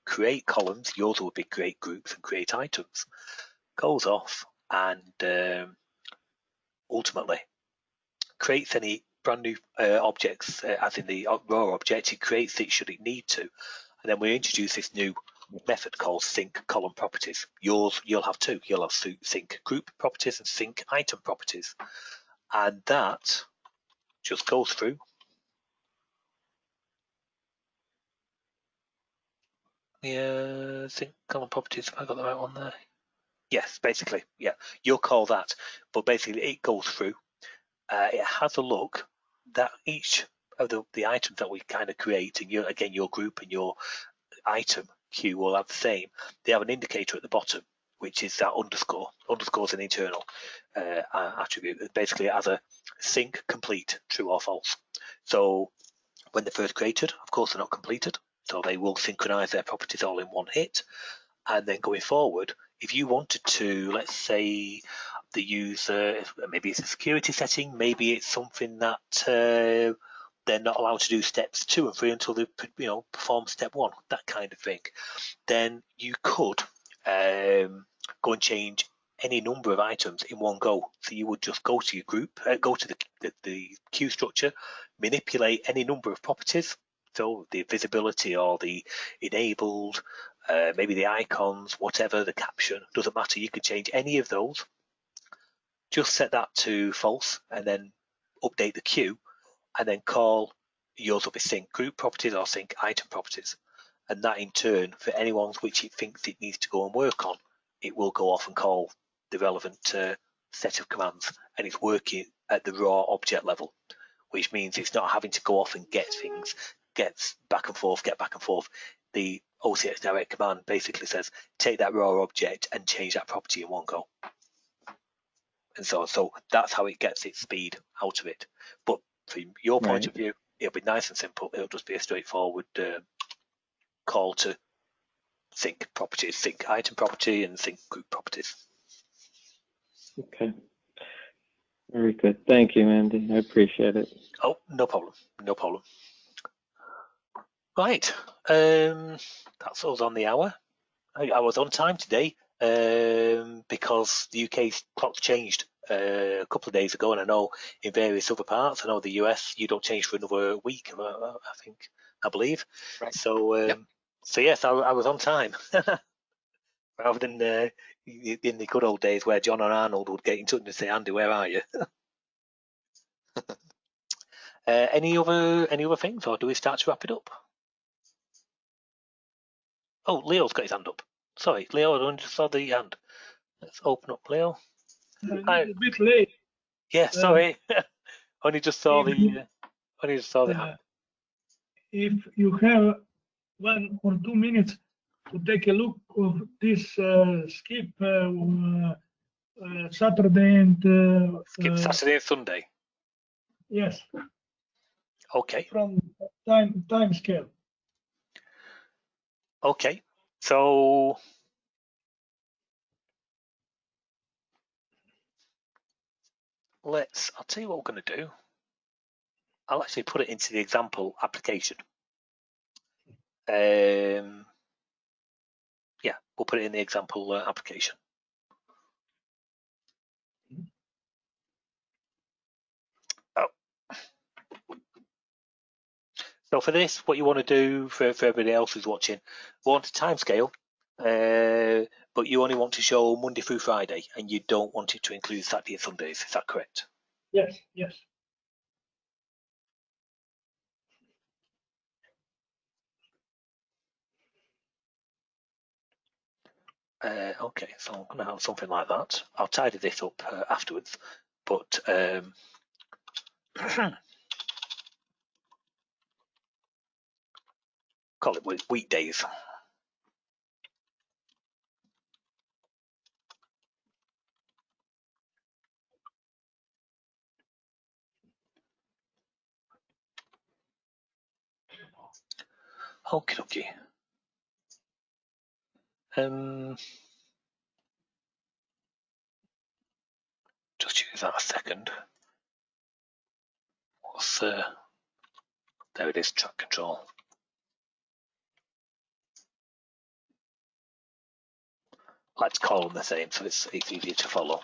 create columns. Yours would be create groups and create items. Goes off and ultimately creates any brand new objects, as in the raw object. It creates it should it need to, and then we introduce this new method called sync column properties. You'll have two. You'll have sync group properties and sync item properties, and that just goes through. Yeah, sync column properties. Have I got the right one there? Yes, basically, yeah. You'll call that, but basically it goes through. It has a look that each of the items that we kind of create, and your group and your item queue will have the same. They have an indicator at the bottom, which is that underscore. Underscore is an internal attribute. Basically, it has a sync complete, true or false. So when they're first created, of course, they're not completed. So they will synchronize their properties all in one hit. And then going forward, if you wanted to, let's say, the user, maybe it's a security setting, maybe it's something that they're not allowed to do steps 2 and 3 until they perform step 1, that kind of thing, then you could go and change any number of items in one go. So you would just go to your group, go to the queue structure, manipulate any number of properties, so the visibility or the enabled, maybe the icons, whatever, the caption, doesn't matter. You can change any of those. Just set that to false and then update the queue, and then call yours will be sync group properties or sync item properties. And that in turn, for any ones which it thinks it needs to go and work on, it will go off and call the relevant set of commands, and it's working at the raw object level, which means it's not having to go off and get things, get back and forth. The OCX direct command basically says, take that raw object and change that property in one go. And so that's how it gets its speed out of it. But from your point of view, it'll be nice and simple. It'll just be a straightforward call to sync properties, sync item property and sync group properties. Okay. Very good. Thank you, Andy. I appreciate it. Oh, no problem. No problem. Right. That's us on the hour. I was on time today because the UK's clock's changed a couple of days ago, and I know in various other parts, I know the US, you don't change for another week, I believe. Right. So, so yes, I was on time. Rather than in the good old days where John or Arnold would get in touch and say, Andy, where are you? Any other things, or do we start to wrap it up? Oh, Leo's got his hand up. Sorry, Leo, I only just saw the hand. Let's open up Leo. A bit late. Yeah, sorry. Only just saw the hand. If you have 1 or 2 minutes to take a look of this skip Saturday and Skip Saturday and Sunday. yes. Okay. From time scale. Okay. So I'll tell you what we're going to do. I'll actually put it into the example application. Yeah, we'll put it in the example application. So for this, what you want to do for everybody else who's watching, want a timescale, but you only want to show Monday through Friday, and you don't want it to include Saturday and Sundays. Is that correct? Yes, yes. Okay, so I'm going to have something like that. I'll tidy this up afterwards, but call it weekdays. Okie dokie. Just use that a second. What's there it is, track control. I like to call them the same so it's easier to follow.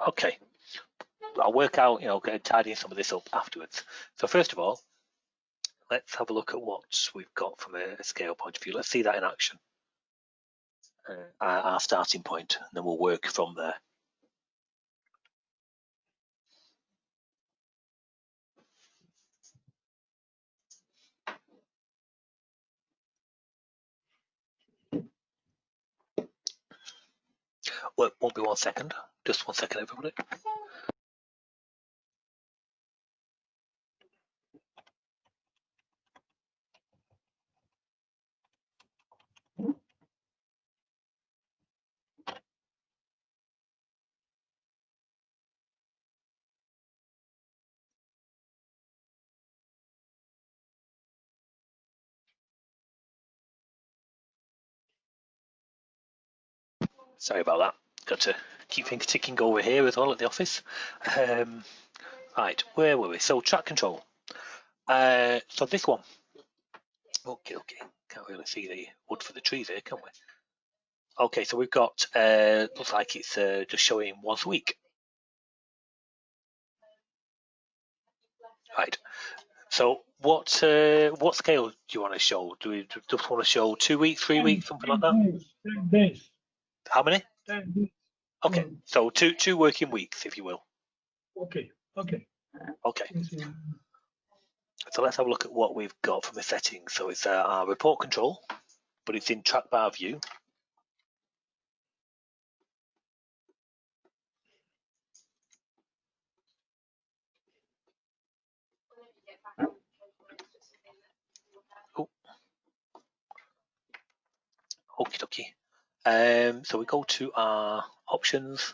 Okay, I'll work out, tidying some of this up afterwards. So first of all, let's have a look at what we've got from a scale point of view. Let's see that in action. Our starting point, and then we'll work from there. Well, it won't be 1 second. Just 1 second, everybody. Sorry about that. Got to keep things ticking over here as well at the office. Right, where were we? So track control. So this one. Okay. Can't really see the wood for the trees here, can we? Okay, so we've got, looks like it's just showing once a week. Right. So what scale do you want to show? Do we just want to show 2 weeks, 3 weeks, something like that? 10 days. How many? 10 days. Okay, so two working weeks, if you will. Okay. Okay. So let's have a look at what we've got from the settings. So it's our report control, but it's in TrackBar view. Okie dokie. So we go to our options.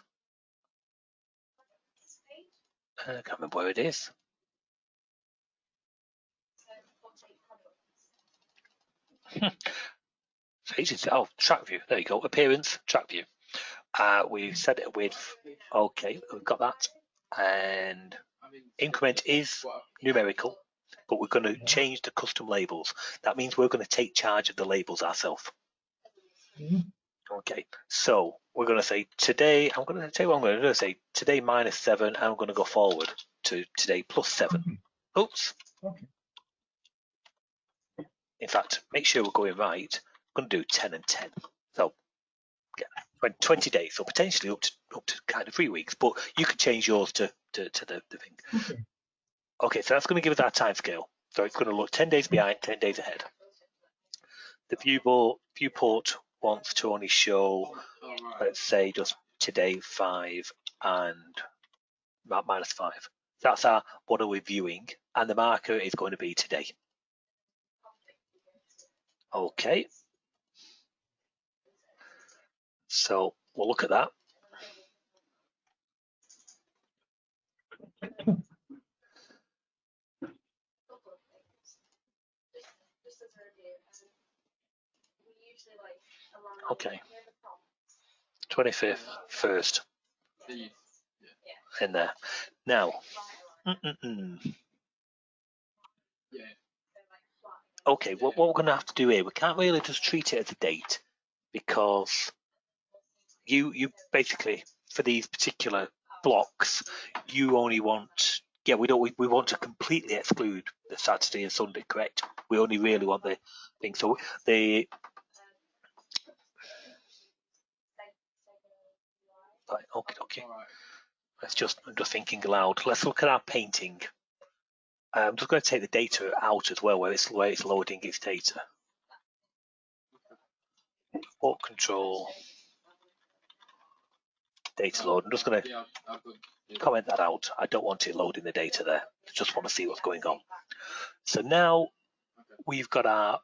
I can't remember where it is. Oh, track view. There you go. Appearance, track view. We set it with, okay, we've got that. And increment is numerical, but we're going to change the custom labels. That means we're going to take charge of the labels ourselves. Okay, so we're going to say today, I'm going to tell you what I'm going to say, today -7, and I'm going to go forward to today +7. Oops. Okay. In fact, make sure we're going right. I'm going to do 10 and 10. So yeah, 20 days, so potentially up to kind of 3 weeks, but you could change yours to the thing. Okay, so that's going to give us our time scale. So it's going to look 10 days behind, 10 days ahead. The viewport wants to only show, let's say, just today 5 and -5. That's our what are we viewing, and the marker is going to be today. Okay. So we'll look at that. Okay. 25th, first. In there. Now, okay, what we're going to have to do here, we can't really just treat it as a date because you basically, for these particular blocks, you only want, yeah, we want to completely exclude the Saturday and Sunday, correct? We only really want the thing. So the right, okay. I'm just thinking aloud. Let's look at our painting. I'm just going to take the data out as well, where it's loading its data. Report control, data load. I'm just going to comment that out. I don't want it loading the data there. I just want to see what's going on. So now we've got our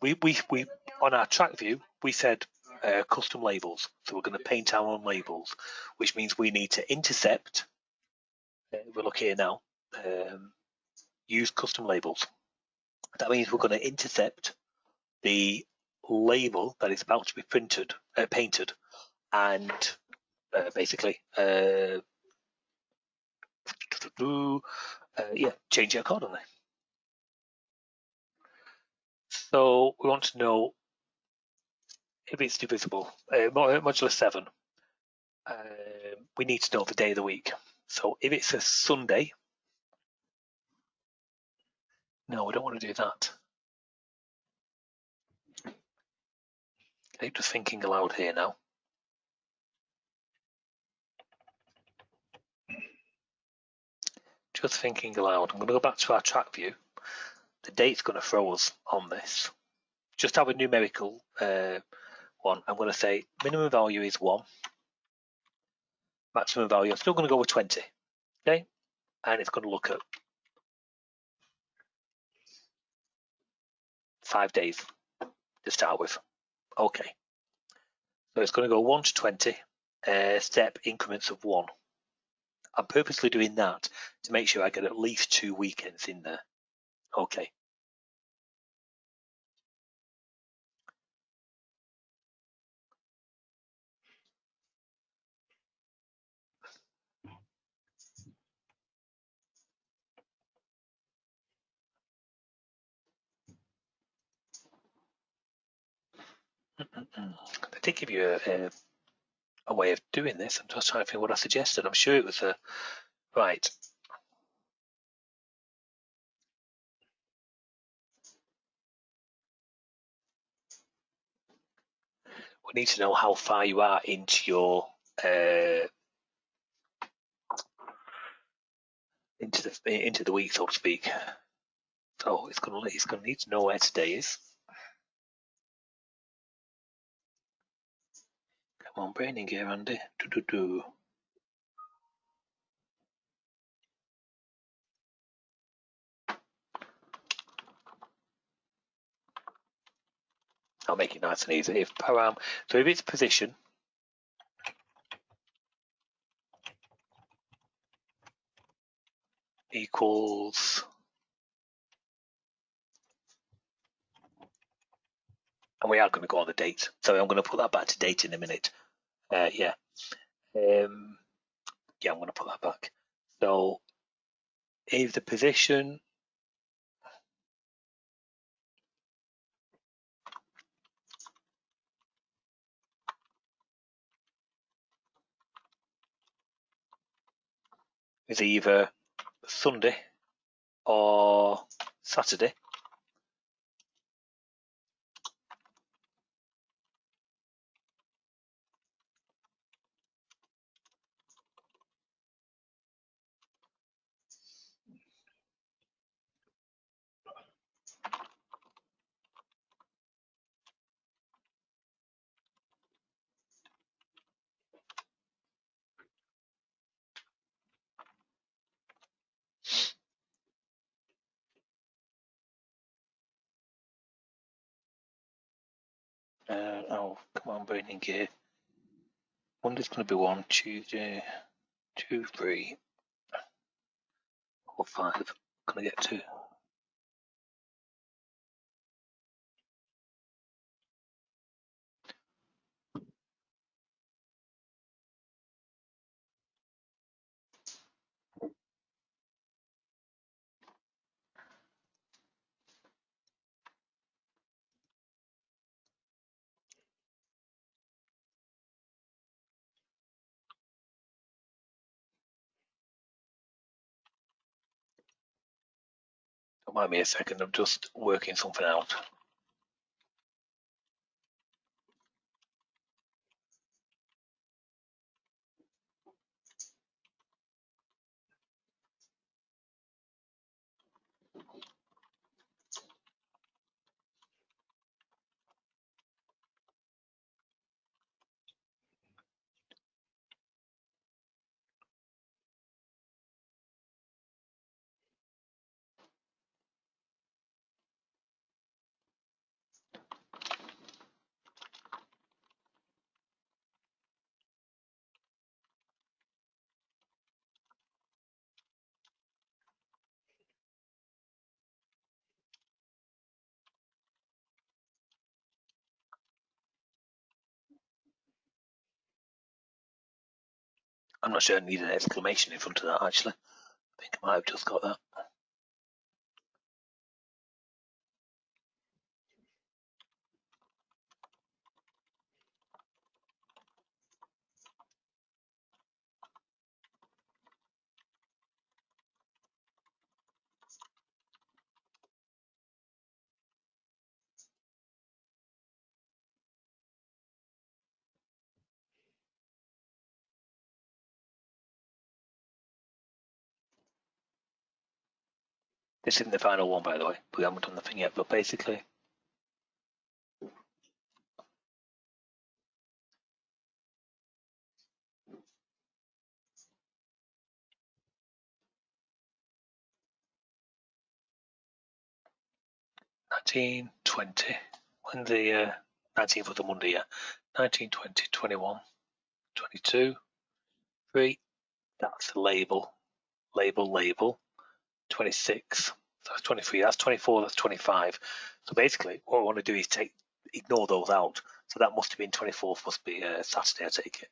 we on our track view we said custom labels. So we're going to paint our own labels, which means we need to intercept. We look here now. Use custom labels. That means we're going to intercept the label that is about to be painted, and basically, change it accordingly. So we want to know if it's divisible. Modular 7. We need to know the day of the week. So if it's a Sunday, no, we don't want to do that. Okay, just thinking aloud here now. Just thinking aloud. I'm going to go back to our track view. The date's going to throw us on this. Just have a numerical one. I'm going to say minimum value is 1. Maximum value, I'm still going to go with 20. Okay, and it's going to look at 5 days to start with. Okay, so it's going to go 1 to 20, step increments of 1. I'm purposely doing that to make sure I get at least 2 weekends in there. Okay. They did give you a way of doing this. I'm just trying to think what I suggested. I'm sure it was right. We need to know how far you are into your into the week, so to speak. So it's going to need to know where today is. Come on, braining here, Andy. I'll make it nice and easy. If its position equals, and we are going to go on the date. So I'm going to put that back to date in a minute. Yeah, I'm going to put that back. So if the position is either Sunday or Saturday, oh, come on, braining gear. Monday's going to be 1, Tuesday 2, 3. or 5. Can I get 2? Don't mind me a second, I'm just working something out. I'm not sure I need an exclamation in front of that actually. I think I might have just got that. This isn't the final one, by the way. We haven't done the thing yet, but basically, $19, $20. When the 19th was the Monday, yeah. 19, 20, 21, 22, 3. That's label, label, label. 26. That's 23. That's 24. That's 25. So basically, what I want to do is ignore those out. So that must have been 24th. Must be Saturday. I take it.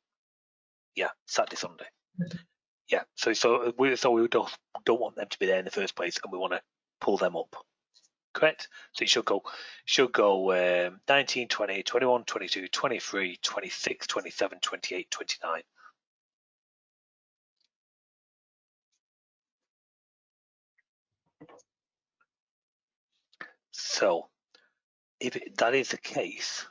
Yeah, Saturday, Sunday. Yeah. So we don't want them to be there in the first place, and we want to pull them up. Correct. So it should go 19, 20, 21, 22, 23, 26, 27, 28, 29. So if that is the case,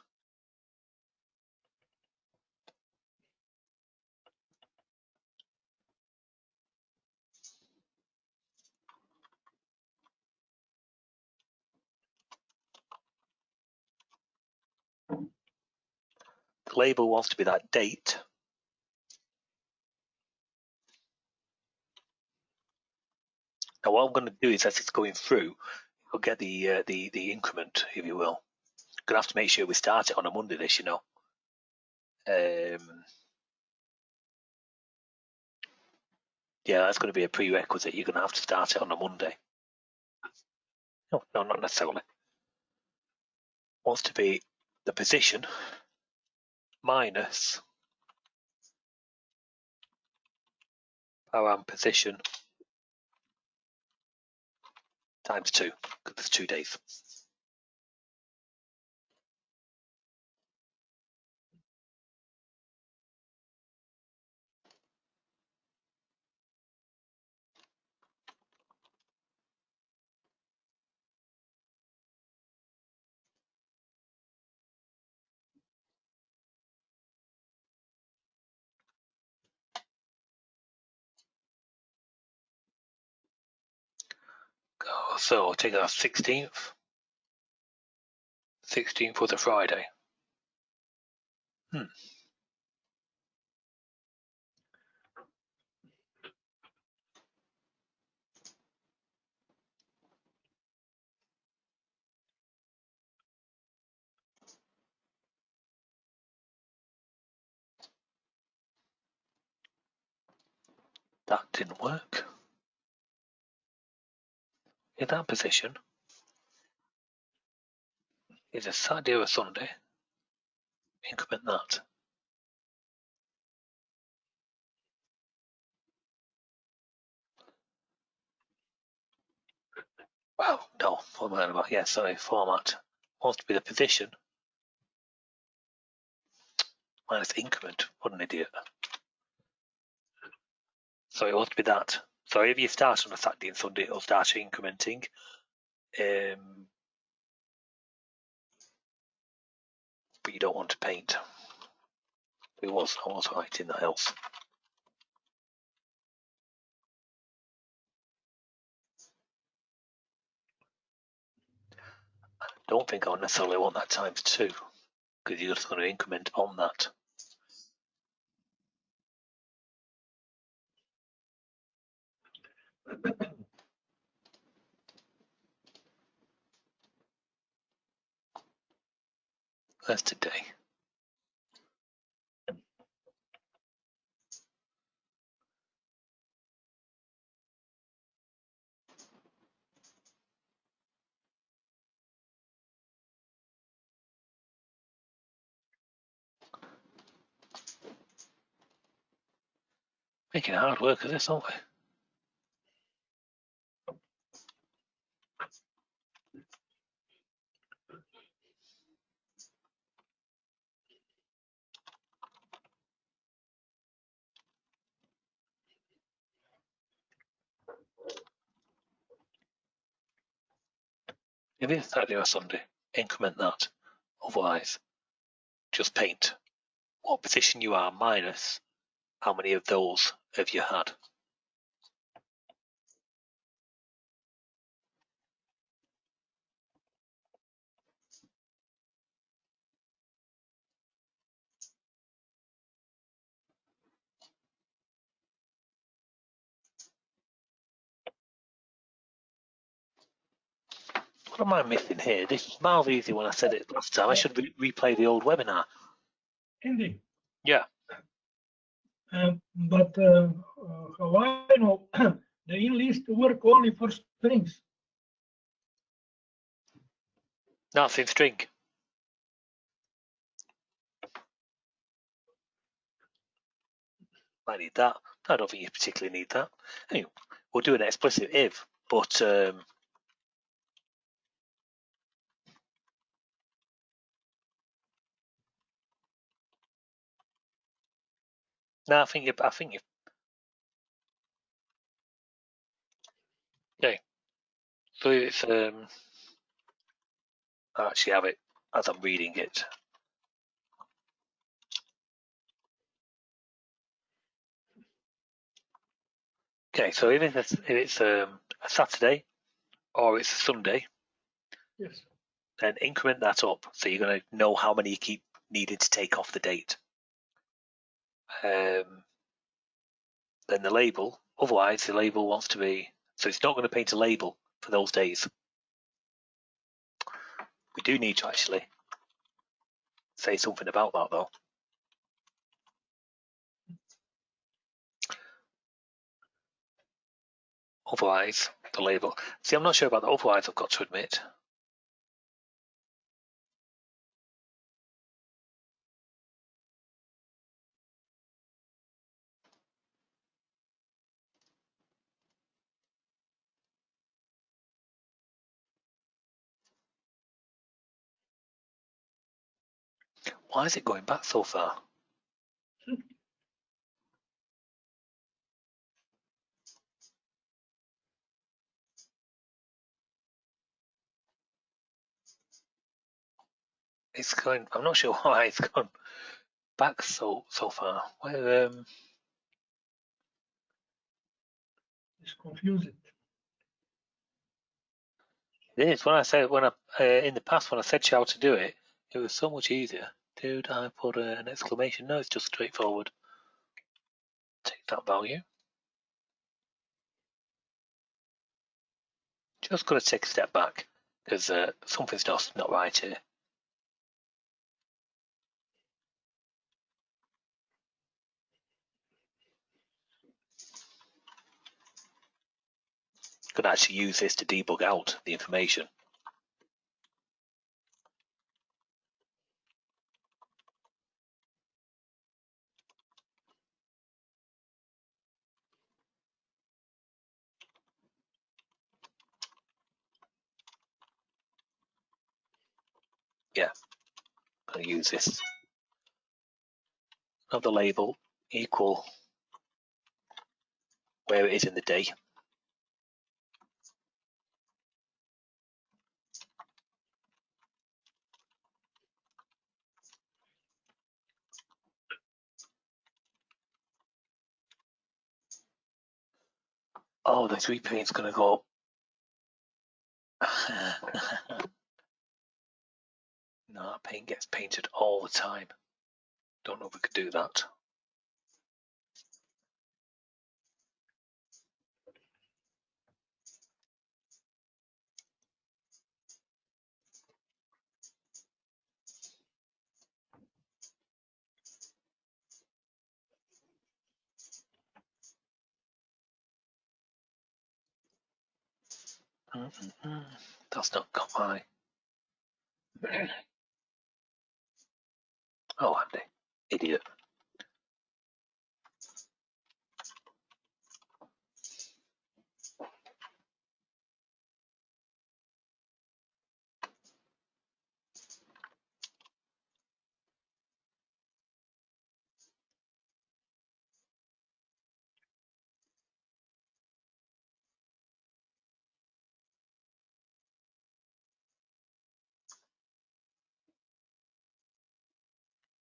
the label wants to be that date. Now what I'm going to do is, as it's going through, we'll get the increment, if you will. Gonna have to make sure we start it on a Monday. This, you know. Yeah, that's going to be a prerequisite. You're going to have to start it on a Monday. No, not necessarily. Wants to be the position minus param position times 2, because there's 2 days. So take our 16th. 16th was a Friday. That didn't work. in that position is a Saturday or a Sunday, increment that. Well, no, what am I about? Yeah, sorry, format wants to be the position minus increment. What an idiot. So it wants to be that. So if you start on a Saturday and Sunday, it'll start incrementing. But you don't want to paint. I was right in that else. I don't think I necessarily want that times 2 because you're just going to increment on that. That's today. Making hard work of this, aren't we? If it's Saturday or Sunday, increment that. Otherwise, just paint what position you are minus how many of those have you had. What am I missing here? This was miles easy when I said it last time. I should replay the old webinar. Andy. Yeah. But how I know, the in list work only for strings. That's in string. I need that. I don't think you particularly need that. Anyway, we'll do an explicit if, but no, I think you. Okay. So it's I actually have it as I'm reading it. Okay, so if it's a Saturday or it's a Sunday, yes, then increment that up. So you're going to know how many you keep needing to take off the date. Then the label. Otherwise, the label wants to be. So it's not going to paint a label for those days. We do need to actually say something about that though. Otherwise, the label. See, I'm not sure about the otherwise, I've got to admit. Why is it going back so far? It's going. I'm not sure why it's gone back so far. Where it's confusing. it is. When I in the past when I said to you how to do it, it was so much easier. Did I put an exclamation? No, it's just straightforward. Take that value. Just got to take a step back because something's not right here. can actually use this to debug out the information. Yeah, I'm going to use this. Have the label equal where it is in the day. Oh, the 3 paint's going to go up. No, that paint gets painted all the time. Don't know if we could do that. That's not got my. Oh, Andy, idiot.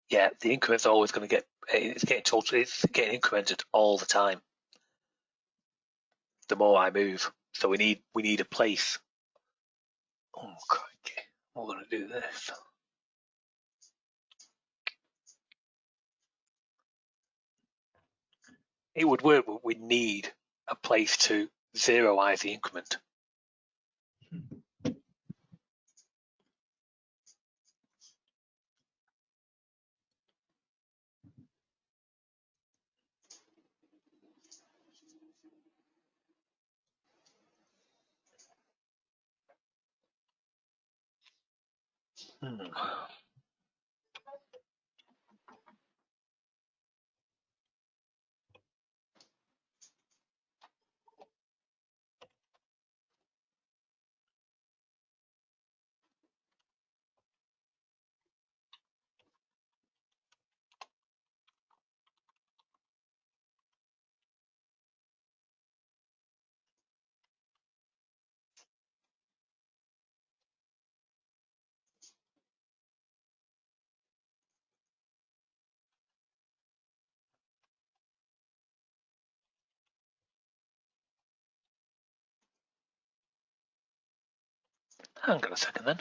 Yeah, the increment's always going to get. It's getting incremented all the time. The more I move, so we need a place. Oh, crikey! We're going to do this. It would work, but we need a place to zeroize the increment. Hang on a second then.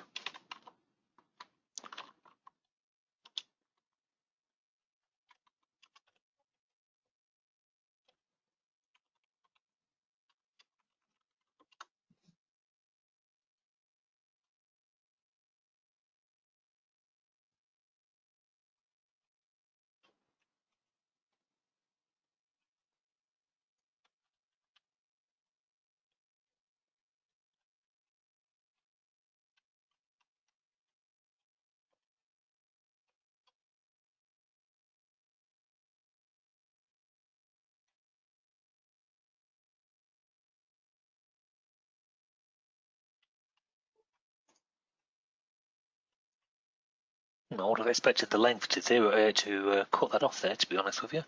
I would have expected the length to zero to cut that off there, to be honest with you.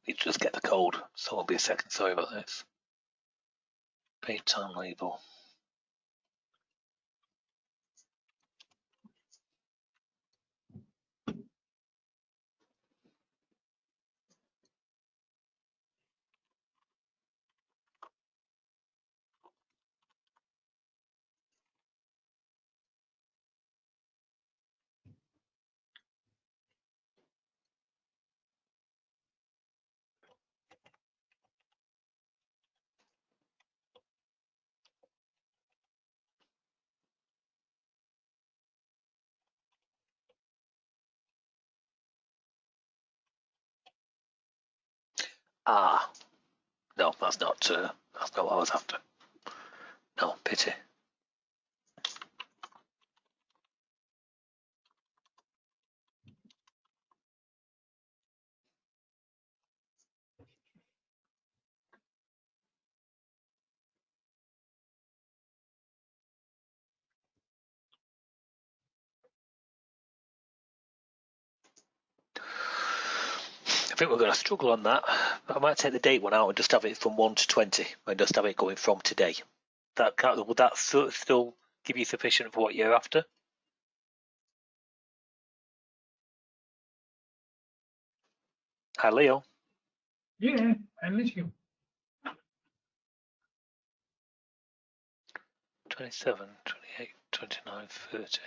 Need to just get the code, so it'll be a second. Sorry about this. Page time label. Ah, no, that's not what I was after. No, pity. I think we're going to struggle on that. I might take the date one out and just have it from 1 to 20 and just have it going from today. Would that still give you sufficient for what you're after? Hi, Leo. Yeah, I miss you. 27, 28, 29, 30.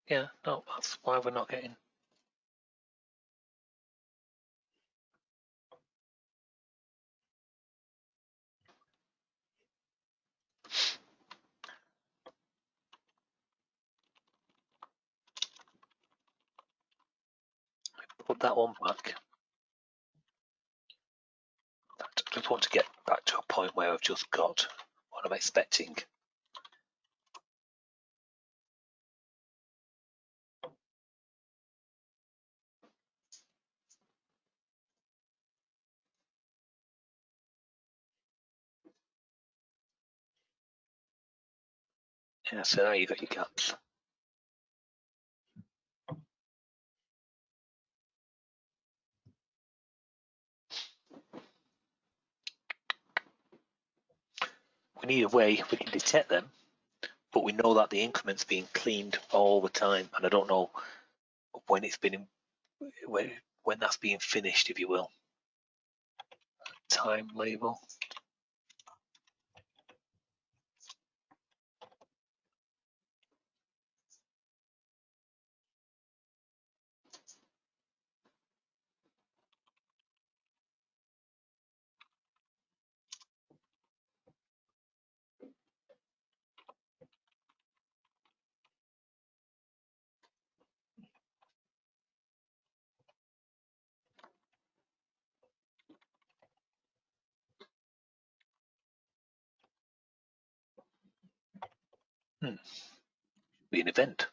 Yeah, no, that's why we're not getting. Put that one back. I just want to get back to a point where I've just got what I'm expecting. Yeah, so now you've got your gaps. We need a way we can detect them, but we know that the increment's being cleaned all the time, and I don't know when it's been when that's being finished, if you will. Time label. Be an event.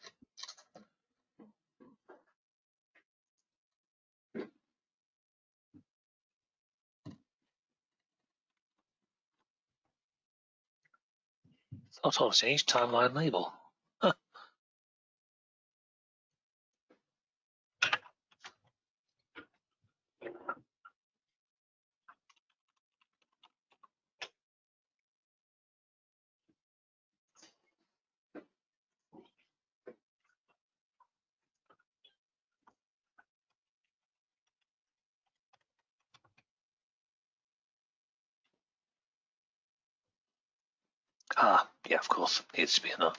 Auto change timeline label. Huh. Ah, yeah, of course, needs to be enough.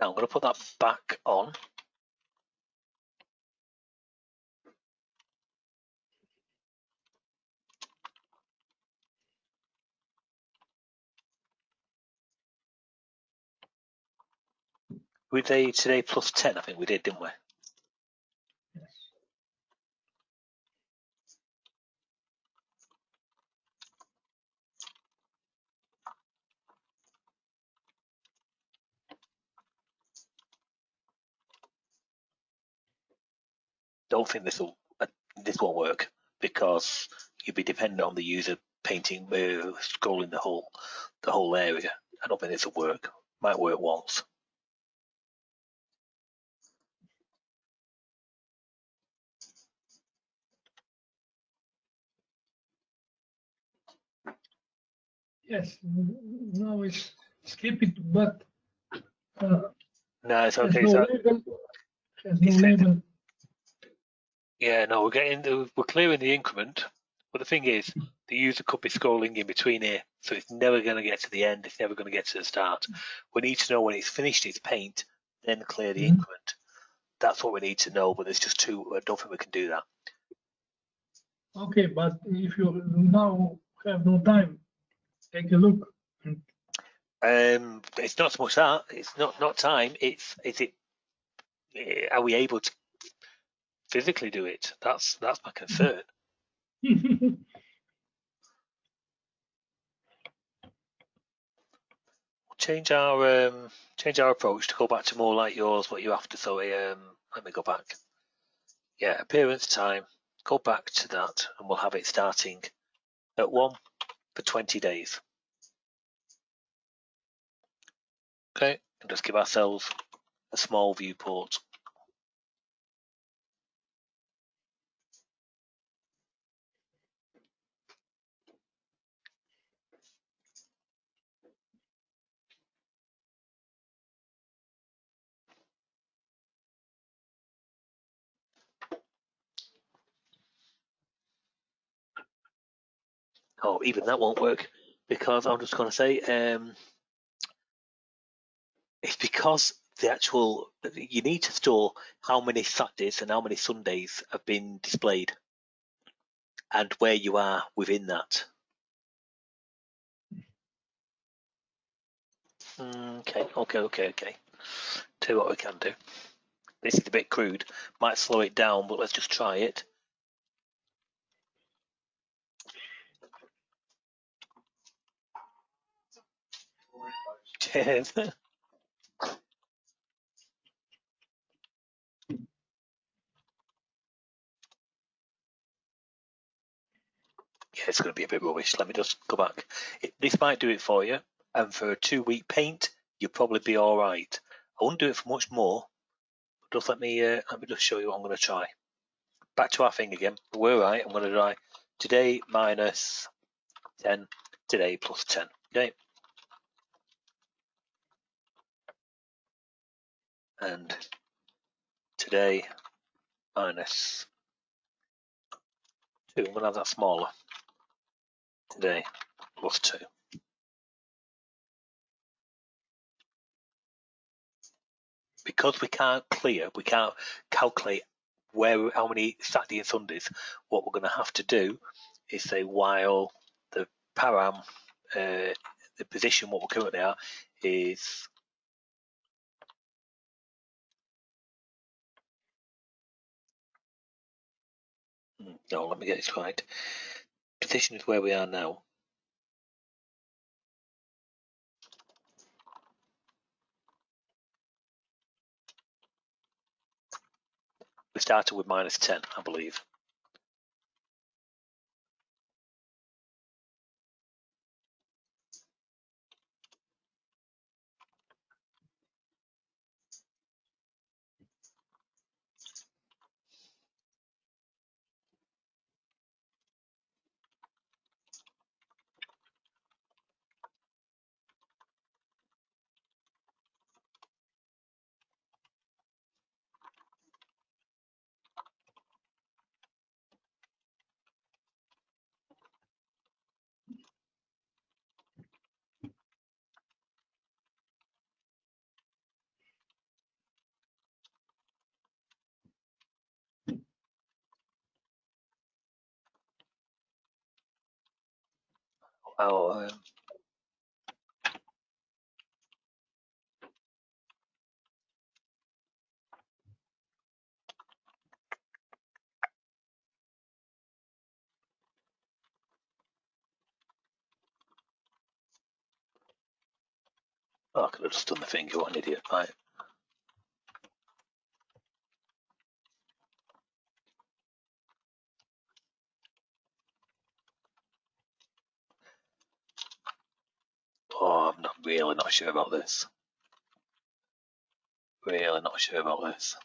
Now I'm going to put that back on. We did today plus 10, I think we did, didn't we? Yes. Don't think this won't work because you'd be dependent on the user painting, scrolling the whole area. I don't think this will work. Might work once. Yes, now it's skip it, but No, it's has okay. no So label. Has no label. Yeah, no, we're clearing the increment, but the thing is, the user could be scrolling in between here, so it's never going to get to the end. It's never going to get to the start. We need to know when it's finished its paint, then clear the increment. That's what we need to know, but there's just two. I don't think we can do that. Okay, but if you now have no time, take a look. It's not so much that. It's not time. Are we able to physically do it? That's my concern. Change our approach to go back to more like yours. What you after? So let me go back. Yeah, appearance time. Go back to that, and we'll have it starting at 1 for 20 days. Okay, and just give ourselves a small viewport. Oh, even that won't work because I'm just going to say it's because you need to store how many Saturdays and how many Sundays have been displayed and where you are within that. Okay. Tell you what we can do. This is a bit crude. Might slow it down, but let's just try it. Cheers. Yeah, it's going to be a bit rubbish. Let me just go back. This might do it for you, and for a 2-week paint, you'll probably be all right. I won't do it for much more. But just let me just show you what I'm going to try. Back to our thing again. We're right. I'm going to try today minus 10, today plus 10. Okay. And today minus 2. I'm going to have that smaller. Today plus 2. Because we can't calculate how many Saturday and Sundays. What we're going to have to do is say while the param, the position what we're currently at is no. Let me get this right. Position is where we are now. We started with minus 10, I believe. Oh, I could have just done the finger. What an idiot! Right. Oh, I'm really not sure about this. Really not sure about this.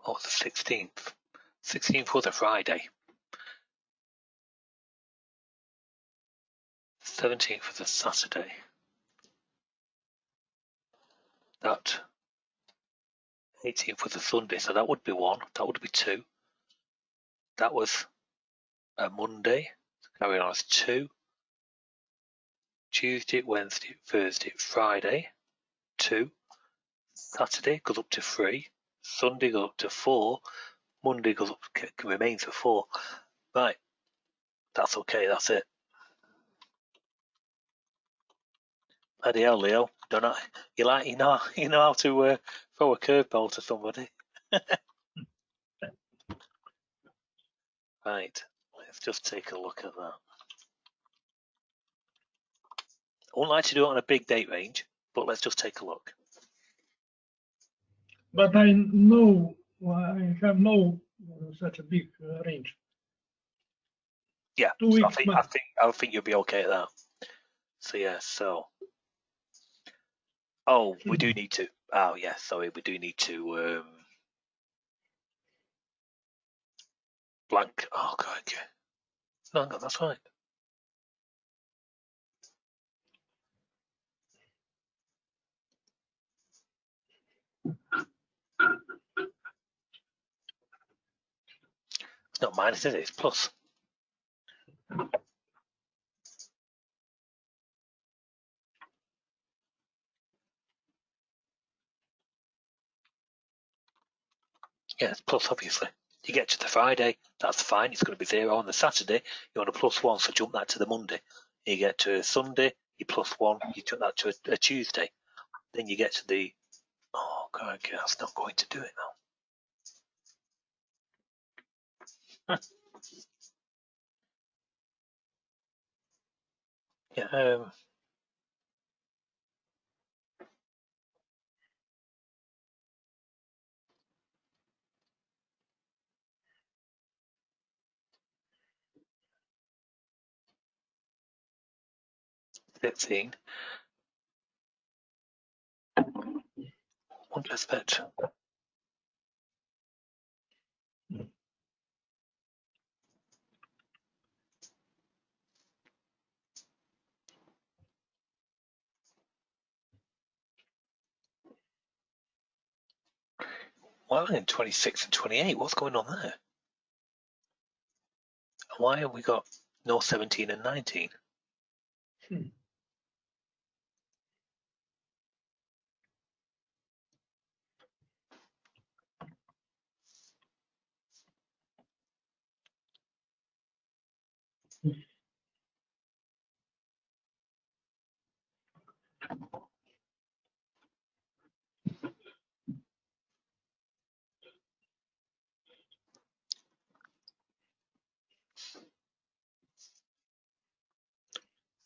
Oh, it's the 16th. 16th was a Friday. 17th was a Saturday. That 18th was a Sunday, so that would be 1. That would be 2. That was a Monday. Carry on as 2. Tuesday, Wednesday, Thursday, Friday, 2. Saturday goes up to 3. Sunday goes up to 4. Monday goes up, remains at 4. Right, that's okay. That's it. Bloody hell, Leo! Don't know. You know how to throw a curveball to somebody. Right. Let's just take a look at that. I wouldn't like to do it on a big date range, but let's just take a look. But I know I have no such a big range. Yeah, 2 so weeks. I think you'll be okay at that. So yeah, so we do need to. Oh yeah, sorry, we do need to blank. Oh god, okay. No, that's fine. It's not minus, is it? It's plus. Yeah, it's plus, obviously. You get to the Friday, that's fine. It's going to be 0. On the Saturday, you're on a +1, so jump that to the Monday. You get to Sunday, you +1, you jump that to a Tuesday. Then you get to the. Oh god, okay, that's not going to do it now. Yeah. 13. Wouldn't expect. Why are we in 26 and 28? What's going on there? Why have we got no 17 and 19?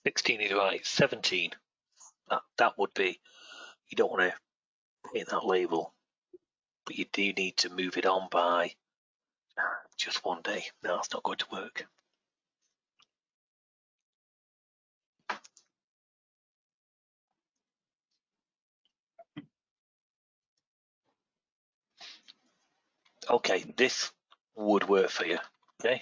16 is right. 17. That would be. You don't want to hit that label, but you do need to move it on by just 1 day. No, that's not going to work. Okay, this would work for you. Okay.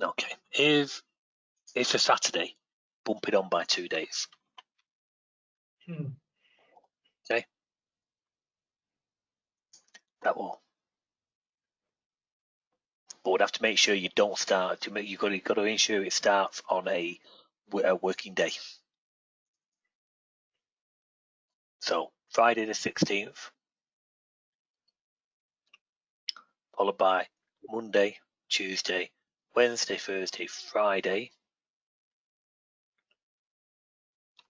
Okay. If it's a Saturday, bump it on by 2 days. Okay. That will. But we'd have to make sure you don't start. You've got to ensure it starts on a working day. So Friday the 16th, followed by Monday, Tuesday, Wednesday, Thursday, Friday.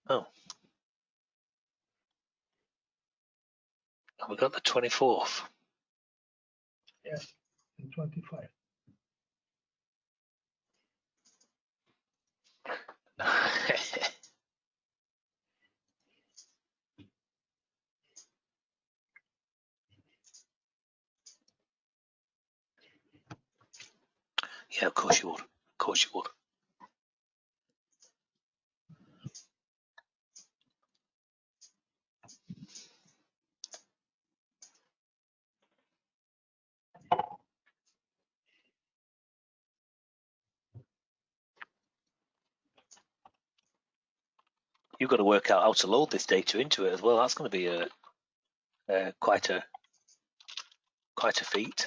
Oh, and we got the 24th. Yes, and 25. Yeah, of course you would. Of course you would. You've got to work out how to load this data into it as well. That's going to be quite a feat.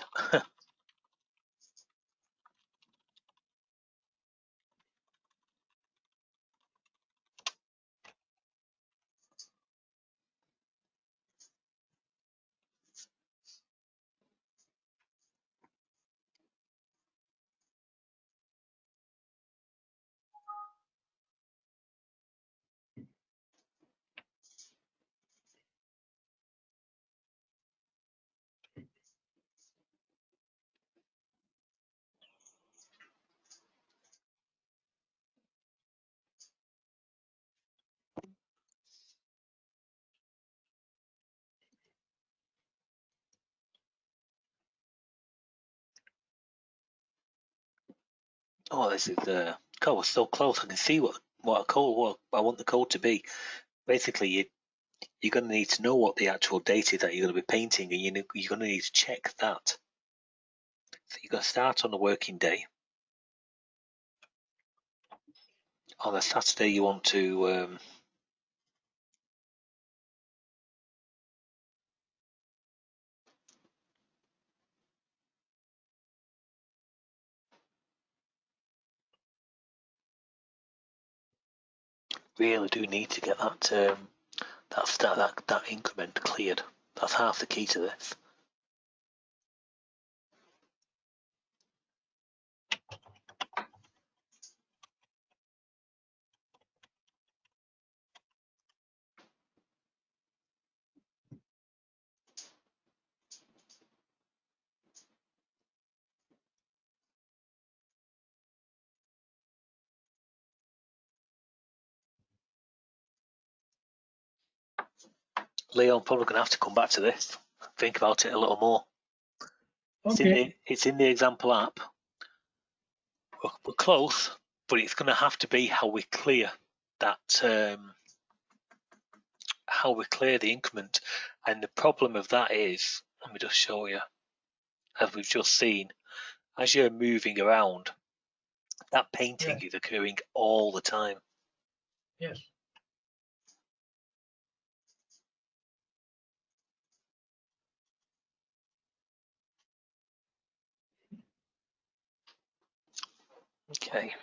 Oh, this is the code was so close. I can see what I want the code to be. Basically, you're going to need to know what the actual date is that you're going to be painting, and you're going to need to check that. So you're going to start on a working day. On a Saturday, you want to really do need to get that that increment cleared. That's half the key to this. Leon, probably going to have to come back to this. Think about it a little more. Okay. It's in the example app. We're close, but it's going to have to be how we clear that, how we clear the increment. And the problem of that is, let me just show you, as we've just seen, as you're moving around, that painting is occurring all the time. Yes. Okay.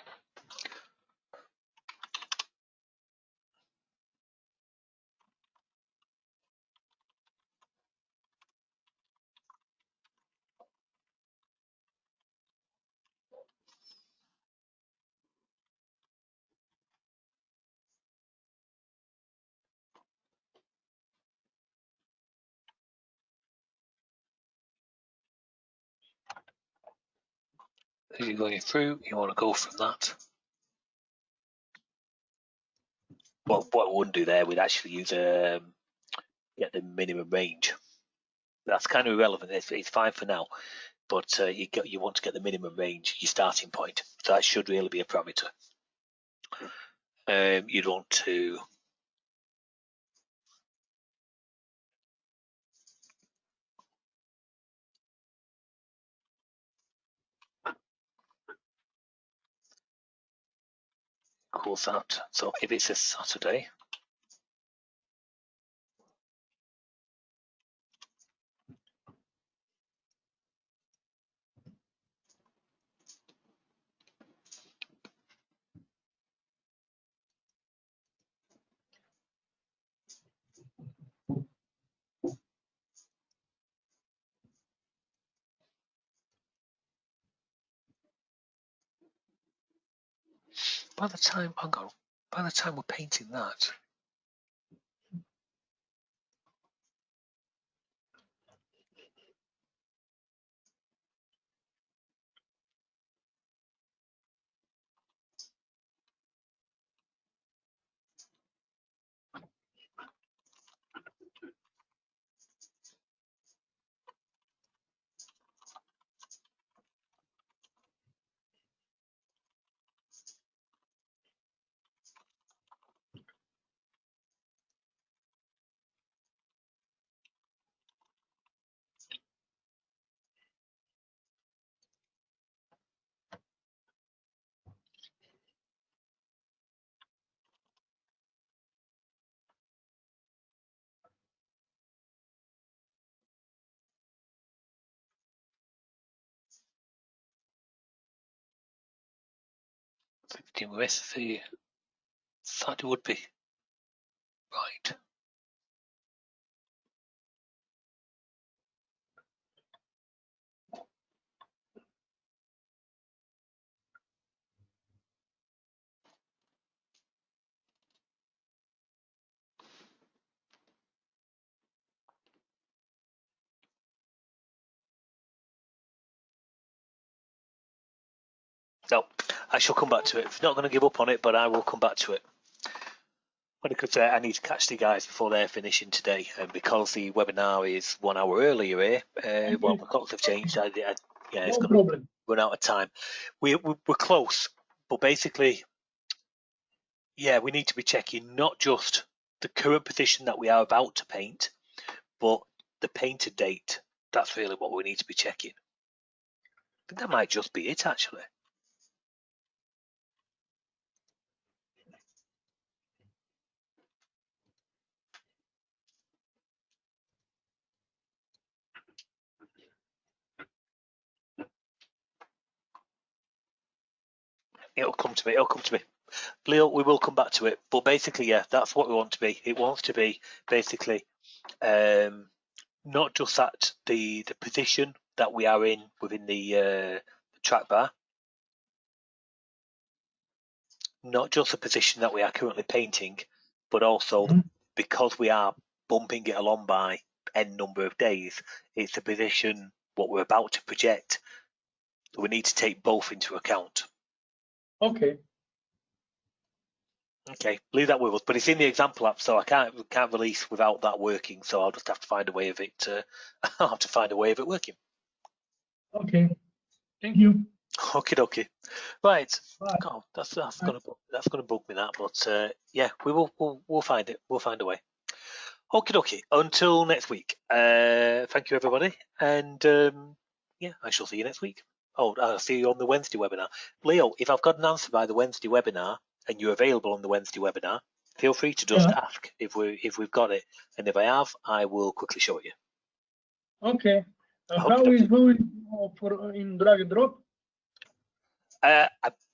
As you're going through, you want to go from that. What we wouldn't do there, we'd actually use get the minimum range. That's kind of irrelevant. It's fine for now, but you want to get the minimum range, your starting point. So that should really be a parameter. You'd want to equals that. So if it's a Saturday, by the time we're painting that, 15 with the that would be right. No, I shall come back to it. Not going to give up on it, but I will come back to it. Because I need to catch the guys before they're finishing today, and because the webinar is 1 hour earlier here, well, the clocks have changed. Yeah, it's No going to problem. run out of time. We're close, but basically, yeah, we need to be checking not just the current position that we are about to paint, but the painted date. That's really what we need to be checking. I think that might just be it, actually. It'll come to me. It'll come to me. Leo, we will come back to it. But basically, yeah, that's what we want to be. It wants to be basically not just at the position that we are in within the track bar, not just the position that we are currently painting, but also because we are bumping it along by n number of days, it's the position what we're about to project. We need to take both into account. Okay. Okay, leave that with us. But it's in the example app, so I can't release without that working. So I'll just have to find a way of it. I'll have to find a way of it working. Okay. Thank you. Okie dokie. Right. Bye. God, that's gonna bug me that. But yeah, we'll find it. We'll find a way. Okie dokie. Until next week. Thank you everybody, and yeah, I shall see you next week. Oh, I'll see you on the Wednesday webinar. Leo, if I've got an answer by the Wednesday webinar and you're available on the Wednesday webinar, feel free to just ask if we've got it, and if I have, I will quickly show it you. Okay. How is going for in drag and drop? I'm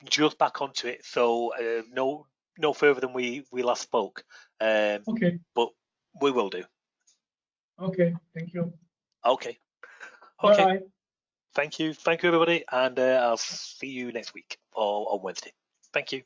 just back onto it, so no further than we last spoke. Okay. But we will do. Okay. Thank you. Okay. Okay. Bye. Thank you everybody, and I'll see you next week or on Wednesday. Thank you.